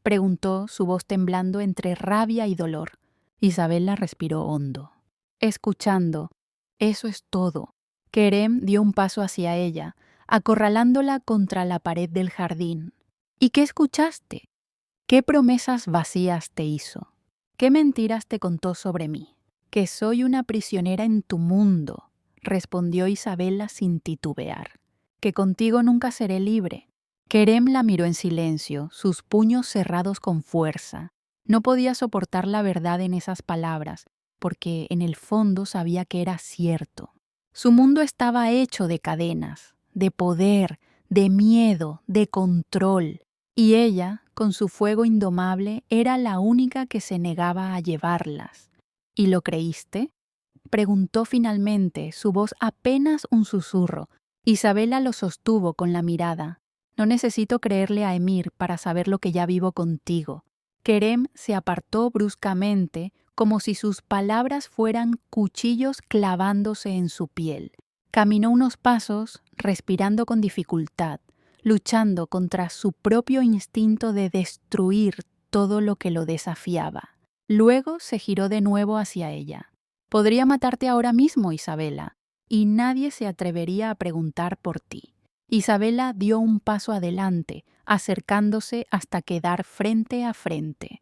Speaker 2: preguntó, su voz temblando entre rabia y dolor. Isabela respiró hondo. Escuchando. Eso es todo. Kerem dio un paso hacia ella, acorralándola contra la pared del jardín. ¿Y qué escuchaste? ¿Qué promesas vacías te hizo? ¿Qué mentiras te contó sobre mí? Que soy una prisionera en tu mundo, respondió Isabela sin titubear. Que contigo nunca seré libre. Kerem la miró en silencio, sus puños cerrados con fuerza. No podía soportar la verdad en esas palabras, porque en el fondo sabía que era cierto. Su mundo estaba hecho de cadenas, de poder, de miedo, de control, y ella, con su fuego indomable, era la única que se negaba a llevarlas. ¿Y lo creíste?, preguntó finalmente, su voz apenas un susurro. Isabela lo sostuvo con la mirada. No necesito creerle a Emir para saber lo que ya vivo contigo. Kerem se apartó bruscamente, como si sus palabras fueran cuchillos clavándose en su piel. Caminó unos pasos, respirando con dificultad, luchando contra su propio instinto de destruir todo lo que lo desafiaba. Luego se giró de nuevo hacia ella. Podría matarte ahora mismo, Isabela, y nadie se atrevería a preguntar por ti. Isabela dio un paso adelante, acercándose hasta quedar frente a frente.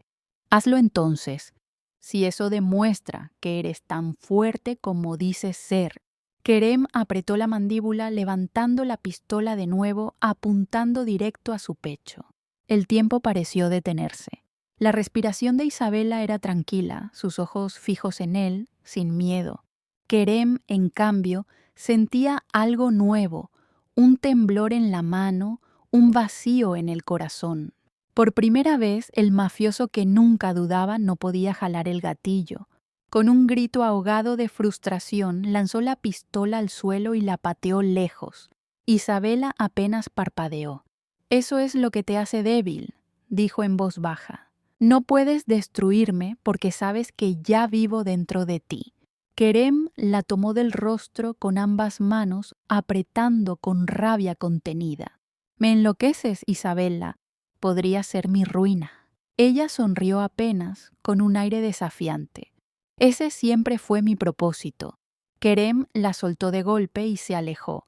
Speaker 2: Hazlo entonces, si eso demuestra que eres tan fuerte como dices ser. Kerem apretó la mandíbula, levantando la pistola de nuevo, apuntando directo a su pecho. El tiempo pareció detenerse. La respiración de Isabela era tranquila, sus ojos fijos en él, sin miedo. Kerem, en cambio, sentía algo nuevo, un temblor en la mano, un vacío en el corazón. Por primera vez, el mafioso que nunca dudaba no podía jalar el gatillo. Con un grito ahogado de frustración, lanzó la pistola al suelo y la pateó lejos. Isabela apenas parpadeó. «Eso es lo que te hace débil», dijo en voz baja. «No puedes destruirme porque sabes que ya vivo dentro de ti». Kerem la tomó del rostro con ambas manos, apretando con rabia contenida. «Me enloqueces, Isabela. Podría ser mi ruina». Ella sonrió apenas, con un aire desafiante. «Ese siempre fue mi propósito». Kerem la soltó de golpe y se alejó,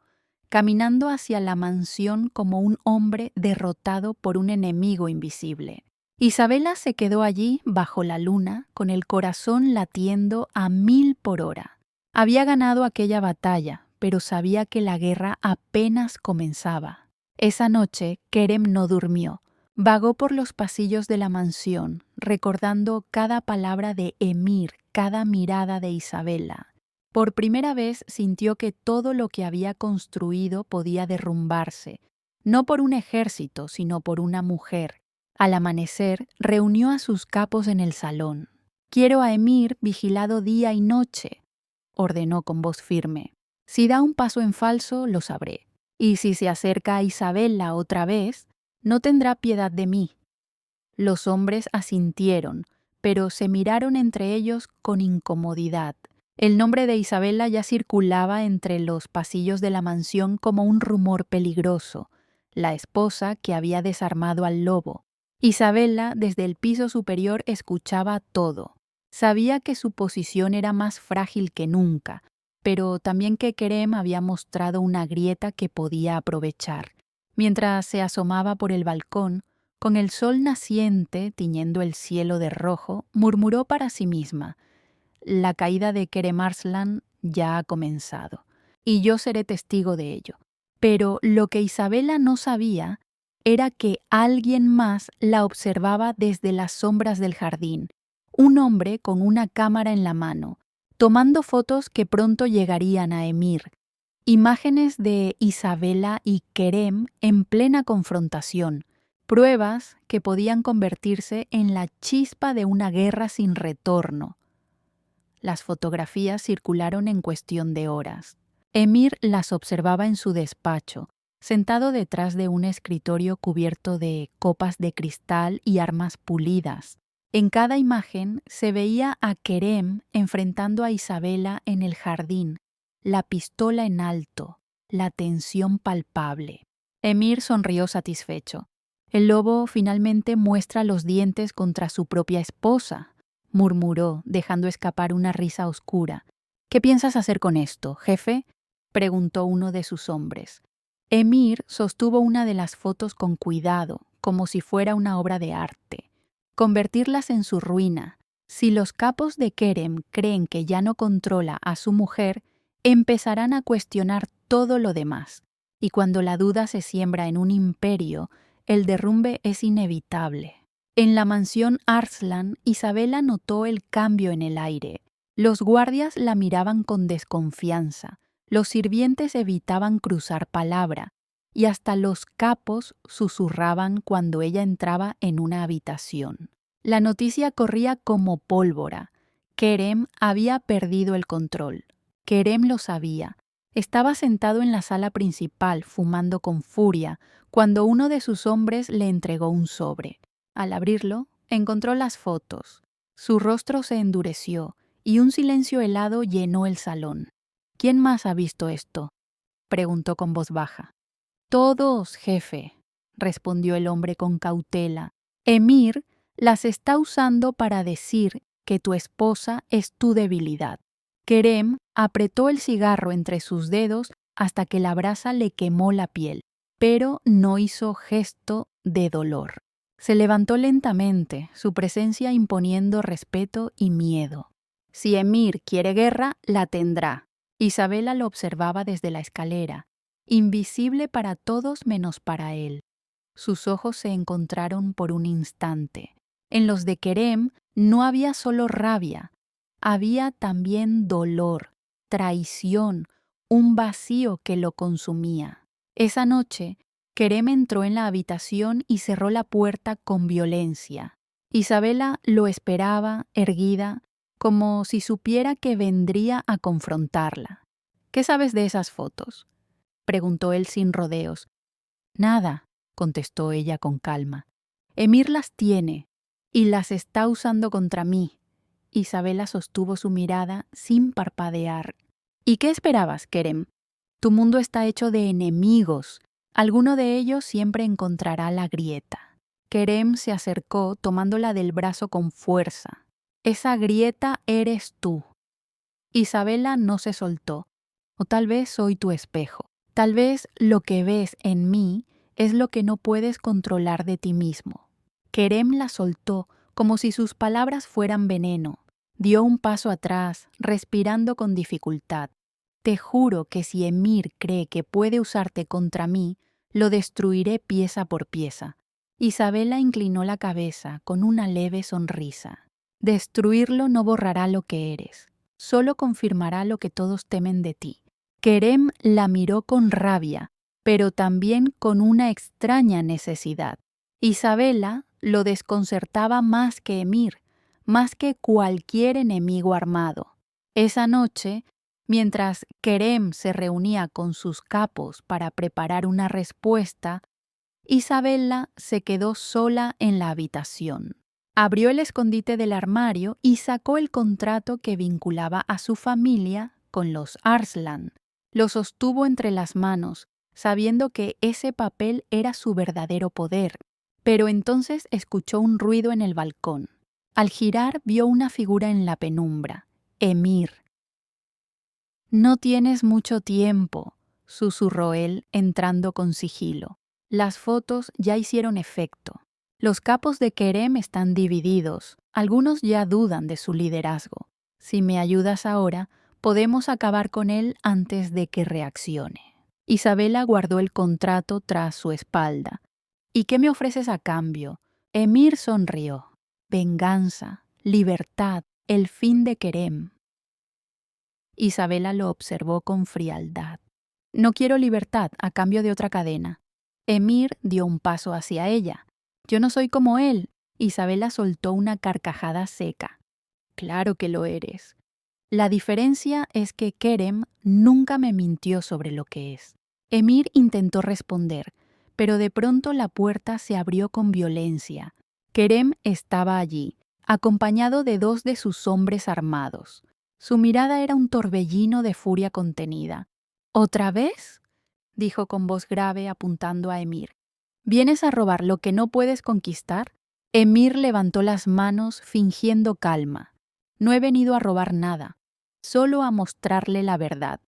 Speaker 2: caminando hacia la mansión como un hombre derrotado por un enemigo invisible. Isabela se quedó allí, bajo la luna, con el corazón latiendo a 1000 por hora. Había ganado aquella batalla, pero sabía que la guerra apenas comenzaba. Esa noche, Kerem no durmió. Vagó por los pasillos de la mansión, recordando cada palabra de Emir, cada mirada de Isabela. Por primera vez sintió que todo lo que había construido podía derrumbarse, no por un ejército, sino por una mujer. Al amanecer, reunió a sus capos en el salón. «Quiero a Emir vigilado día y noche», ordenó con voz firme. «Si da un paso en falso, lo sabré. Y si se acerca a Isabela otra vez, no tendrá piedad de mí». Los hombres asintieron, pero se miraron entre ellos con incomodidad. El nombre de Isabela ya circulaba entre los pasillos de la mansión como un rumor peligroso, la esposa que había desarmado al lobo. Isabela, desde el piso superior, escuchaba todo. Sabía que su posición era más frágil que nunca, pero también que Kerem había mostrado una grieta que podía aprovechar. Mientras se asomaba por el balcón, con el sol naciente tiñendo el cielo de rojo, murmuró para sí misma: «La caída de Kerem Arslan ya ha comenzado, y yo seré testigo de ello». Pero lo que Isabela no sabía era que alguien más la observaba desde las sombras del jardín, un hombre con una cámara en la mano, tomando fotos que pronto llegarían a Emir. Imágenes de Isabela y Kerem en plena confrontación, pruebas que podían convertirse en la chispa de una guerra sin retorno. Las fotografías circularon en cuestión de horas. Emir las observaba en su despacho, sentado detrás de un escritorio cubierto de copas de cristal y armas pulidas. En cada imagen se veía a Kerem enfrentando a Isabela en el jardín, la pistola en alto, la tensión palpable. Emir sonrió satisfecho. «El lobo finalmente muestra los dientes contra su propia esposa», murmuró, dejando escapar una risa oscura. «¿Qué piensas hacer con esto, jefe?», preguntó uno de sus hombres. Emir sostuvo una de las fotos con cuidado, como si fuera una obra de arte. «Convertirlas en su ruina. Si los capos de Kerem creen que ya no controla a su mujer, empezarán a cuestionar todo lo demás. Y cuando la duda se siembra en un imperio, el derrumbe es inevitable». En la mansión Arslan, Isabela notó el cambio en el aire. Los guardias la miraban con desconfianza, los sirvientes evitaban cruzar palabra, y hasta los capos susurraban cuando ella entraba en una habitación. La noticia corría como pólvora. Kerem había perdido el control. Kerem lo sabía. Estaba sentado en la sala principal, fumando con furia, cuando uno de sus hombres le entregó un sobre. Al abrirlo, encontró las fotos. Su rostro se endureció y un silencio helado llenó el salón. «¿Quién más ha visto esto?», preguntó con voz baja. «Todos, jefe», respondió el hombre con cautela. «Emir las está usando para decir que tu esposa es tu debilidad». Kerem apretó el cigarro entre sus dedos hasta que la brasa le quemó la piel, pero no hizo gesto de dolor. Se levantó lentamente, su presencia imponiendo respeto y miedo. «Si Emir quiere guerra, la tendrá». Isabela lo observaba desde la escalera, invisible para todos menos para él. Sus ojos se encontraron por un instante. En los de Kerem no había solo rabia, había también dolor, traición, un vacío que lo consumía. Esa noche, Kerem entró en la habitación y cerró la puerta con violencia. Isabela lo esperaba, erguida, como si supiera que vendría a confrontarla. ¿Qué sabes de esas fotos?, preguntó él sin rodeos. Nada, contestó ella con calma. Emir las tiene y las está usando contra mí. Isabela sostuvo su mirada sin parpadear. ¿Y qué esperabas, Kerem? Tu mundo está hecho de enemigos. Alguno de ellos siempre encontrará la grieta. Kerem se acercó tomándola del brazo con fuerza. Esa grieta eres tú. Isabela no se soltó. O tal vez soy tu espejo. Tal vez lo que ves en mí es lo que no puedes controlar de ti mismo. Kerem la soltó como si sus palabras fueran veneno. Dio un paso atrás, respirando con dificultad. Te juro que si Emir cree que puede usarte contra mí, lo destruiré pieza por pieza. Isabela inclinó la cabeza con una leve sonrisa. Destruirlo no borrará lo que eres, solo confirmará lo que todos temen de ti. Kerem la miró con rabia, pero también con una extraña necesidad. Isabela lo desconcertaba más que Emir, más que cualquier enemigo armado. Esa noche, mientras Kerem se reunía con sus capos para preparar una respuesta, Isabela se quedó sola en la habitación. Abrió el escondite del armario y sacó el contrato que vinculaba a su familia con los Arslan. Lo sostuvo entre las manos, sabiendo que ese papel era su verdadero poder. Pero entonces escuchó un ruido en el balcón. Al girar vio una figura en la penumbra. Emir. No tienes mucho tiempo, susurró él, entrando con sigilo. Las fotos ya hicieron efecto. Los capos de Kerem están divididos. Algunos ya dudan de su liderazgo. Si me ayudas ahora, podemos acabar con él antes de que reaccione. Isabela guardó el contrato tras su espalda. ¿Y qué me ofreces a cambio? Emir sonrió. Venganza, libertad, el fin de Kerem. Isabela lo observó con frialdad. No quiero libertad a cambio de otra cadena. Emir dio un paso hacia ella. Yo no soy como él. Isabela soltó una carcajada seca. Claro que lo eres. La diferencia es que Kerem nunca me mintió sobre lo que es. Emir intentó responder, pero de pronto la puerta se abrió con violencia. Kerem estaba allí, acompañado de 2 de sus hombres armados. Su mirada era un torbellino de furia contenida. ¿Otra vez?, dijo con voz grave apuntando a Emir. ¿Vienes a robar lo que no puedes conquistar? Emir levantó las manos fingiendo calma. No he venido a robar nada, solo a mostrarle la verdad.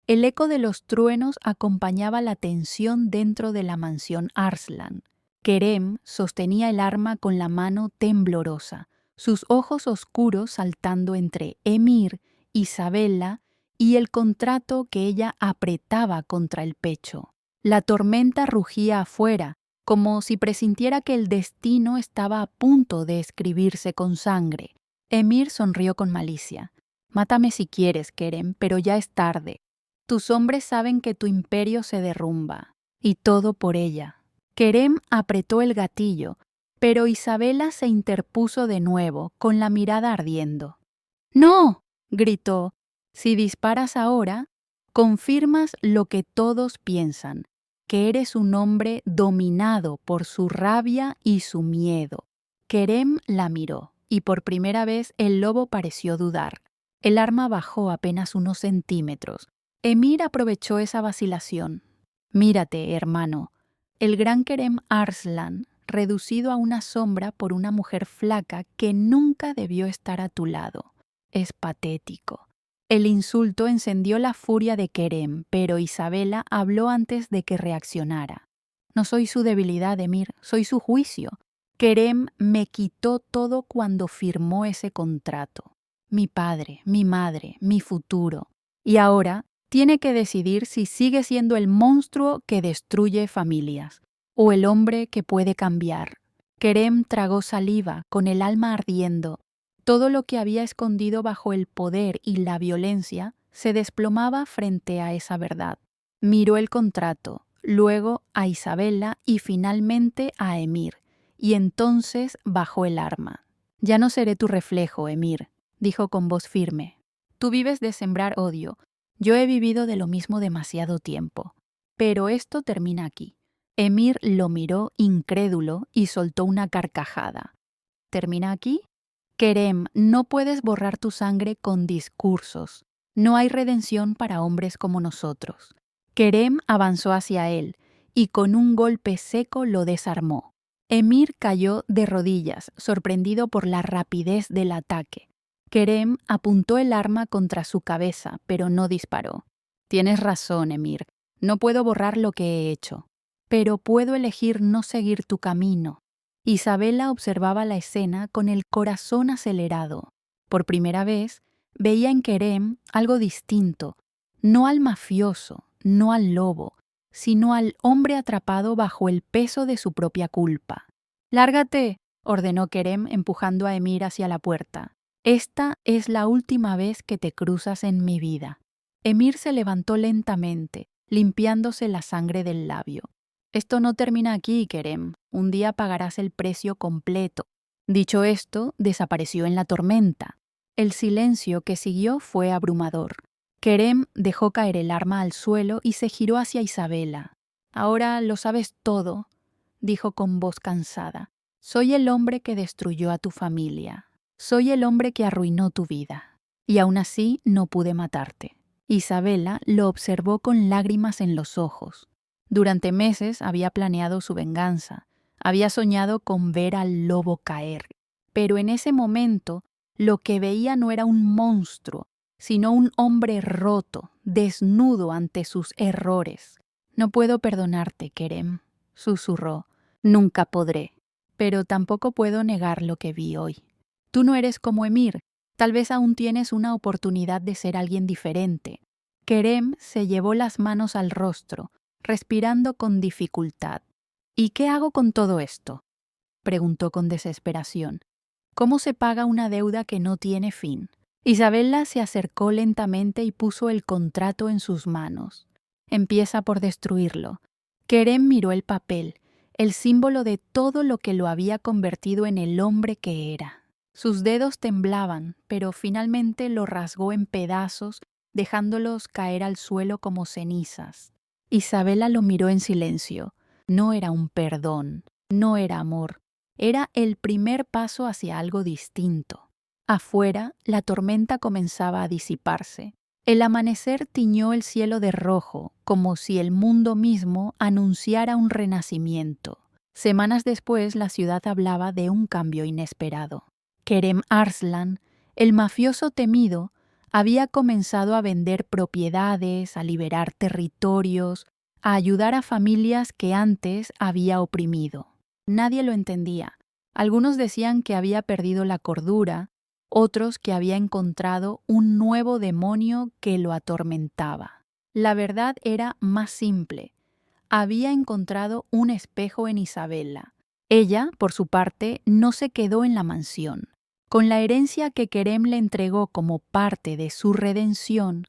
Speaker 2: El eco de los truenos acompañaba la tensión dentro de la mansión Arslan. Kerem sostenía el arma con la mano temblorosa, sus ojos oscuros saltando entre Emir, Isabela y el contrato que ella apretaba contra el pecho. La tormenta rugía afuera, como si presintiera que el destino estaba a punto de escribirse con sangre. Emir sonrió con malicia. Mátame si quieres, Kerem, pero ya es tarde. Tus hombres saben que tu imperio se derrumba, y todo por ella. Kerem apretó el gatillo, pero Isabela se interpuso de nuevo, con la mirada ardiendo. ¡No!, gritó. Si disparas ahora, confirmas lo que todos piensan, que eres un hombre dominado por su rabia y su miedo. Kerem la miró, y por primera vez el lobo pareció dudar. El arma bajó apenas unos centímetros. Emir aprovechó esa vacilación. Mírate, hermano. El gran Kerem Arslan, reducido a una sombra por una mujer flaca que nunca debió estar a tu lado. Es patético. El insulto encendió la furia de Kerem, pero Isabela habló antes de que reaccionara. No soy su debilidad, Emir, soy su juicio. Kerem me quitó todo cuando firmó ese contrato. Mi padre, mi madre, mi futuro. Y ahora tiene que decidir si sigue siendo el monstruo que destruye familias o el hombre que puede cambiar. Kerem tragó saliva, con el alma ardiendo. Todo lo que había escondido bajo el poder y la violencia se desplomaba frente a esa verdad. Miró el contrato, luego a Isabela y finalmente a Emir, y entonces bajó el arma. Ya no seré tu reflejo, Emir. dijo con voz firme. Tú vives de sembrar odio. Yo he vivido de lo mismo demasiado tiempo. Pero esto termina aquí. Emir lo miró incrédulo y soltó una carcajada. ¿Termina aquí? Kerem, no puedes borrar tu sangre con discursos. No hay redención para hombres como nosotros. Kerem avanzó hacia él y con un golpe seco lo desarmó. Emir cayó de rodillas, sorprendido por la rapidez del ataque. Kerem apuntó el arma contra su cabeza, pero no disparó. Tienes razón, Emir. No puedo borrar lo que he hecho. Pero puedo elegir no seguir tu camino. Isabela observaba la escena con el corazón acelerado. Por primera vez, veía en Kerem algo distinto, no al mafioso, no al lobo, sino al hombre atrapado bajo el peso de su propia culpa. «Lárgate», ordenó Kerem empujando a Emir hacia la puerta. «Esta es la última vez que te cruzas en mi vida». Emir se levantó lentamente, limpiándose la sangre del labio. «Esto no termina aquí, Kerem. Un día pagarás el precio completo». Dicho esto, desapareció en la tormenta. El silencio que siguió fue abrumador. Kerem dejó caer el arma al suelo y se giró hacia Isabela. «Ahora lo sabes todo», dijo con voz cansada. «Soy el hombre que destruyó a tu familia. Soy el hombre que arruinó tu vida. Y aún así no pude matarte». Isabela lo observó con lágrimas en los ojos. Durante meses había planeado su venganza. Había soñado con ver al lobo caer. Pero en ese momento, lo que veía no era un monstruo, sino un hombre roto, desnudo ante sus errores. «No puedo perdonarte, Kerem», susurró. «Nunca podré. Pero tampoco puedo negar lo que vi hoy. Tú no eres como Emir. Tal vez aún tienes una oportunidad de ser alguien diferente». Kerem se llevó las manos al rostro, respirando con dificultad. «¿Y qué hago con todo esto?», preguntó con desesperación. «¿Cómo se paga una deuda que no tiene fin?». Isabela se acercó lentamente y puso el contrato en sus manos. «Empieza por destruirlo». Kerem miró el papel, el símbolo de todo lo que lo había convertido en el hombre que era. Sus dedos temblaban, pero finalmente lo rasgó en pedazos, dejándolos caer al suelo como cenizas. Isabela lo miró en silencio. No era un perdón, no era amor, era el primer paso hacia algo distinto. Afuera, la tormenta comenzaba a disiparse. El amanecer tiñó el cielo de rojo, como si el mundo mismo anunciara un renacimiento. Semanas después, la ciudad hablaba de un cambio inesperado. Kerem Arslan, el mafioso temido, había comenzado a vender propiedades, a liberar territorios, a ayudar a familias que antes había oprimido. Nadie lo entendía. Algunos decían que había perdido la cordura, otros que había encontrado un nuevo demonio que lo atormentaba. La verdad era más simple. Había encontrado un espejo en Isabela. Ella, por su parte, no se quedó en la mansión. Con la herencia que Kerem le entregó como parte de su redención,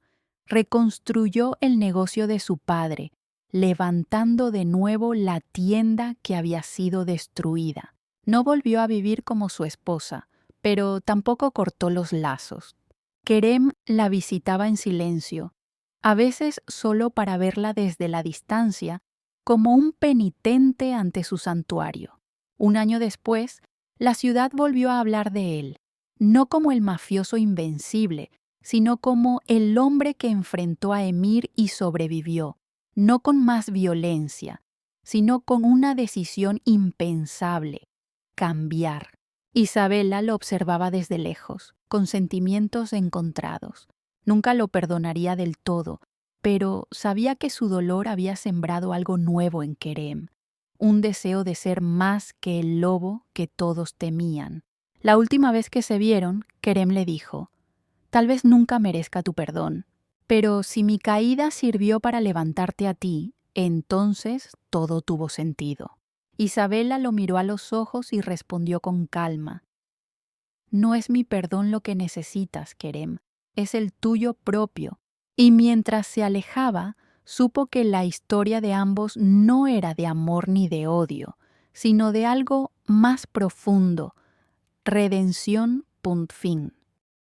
Speaker 2: reconstruyó el negocio de su padre, levantando de nuevo la tienda que había sido destruida. No volvió a vivir como su esposa, pero tampoco cortó los lazos. Kerem la visitaba en silencio, a veces solo para verla desde la distancia, como un penitente ante su santuario. Un año después, la ciudad volvió a hablar de él, no como el mafioso invencible, sino como el hombre que enfrentó a Emir y sobrevivió, no con más violencia, sino con una decisión impensable: cambiar. Isabela lo observaba desde lejos, con sentimientos encontrados. Nunca lo perdonaría del todo, pero sabía que su dolor había sembrado algo nuevo en Kerem, un deseo de ser más que el lobo que todos temían. La última vez que se vieron, Kerem le dijo: «Tal vez nunca merezca tu perdón, pero si mi caída sirvió para levantarte a ti, entonces todo tuvo sentido». Isabela lo miró a los ojos y respondió con calma: «No es mi perdón lo que necesitas, Kerem, es el tuyo propio». Y mientras se alejaba, supo que la historia de ambos no era de amor ni de odio, sino de algo más profundo: redención. Fin.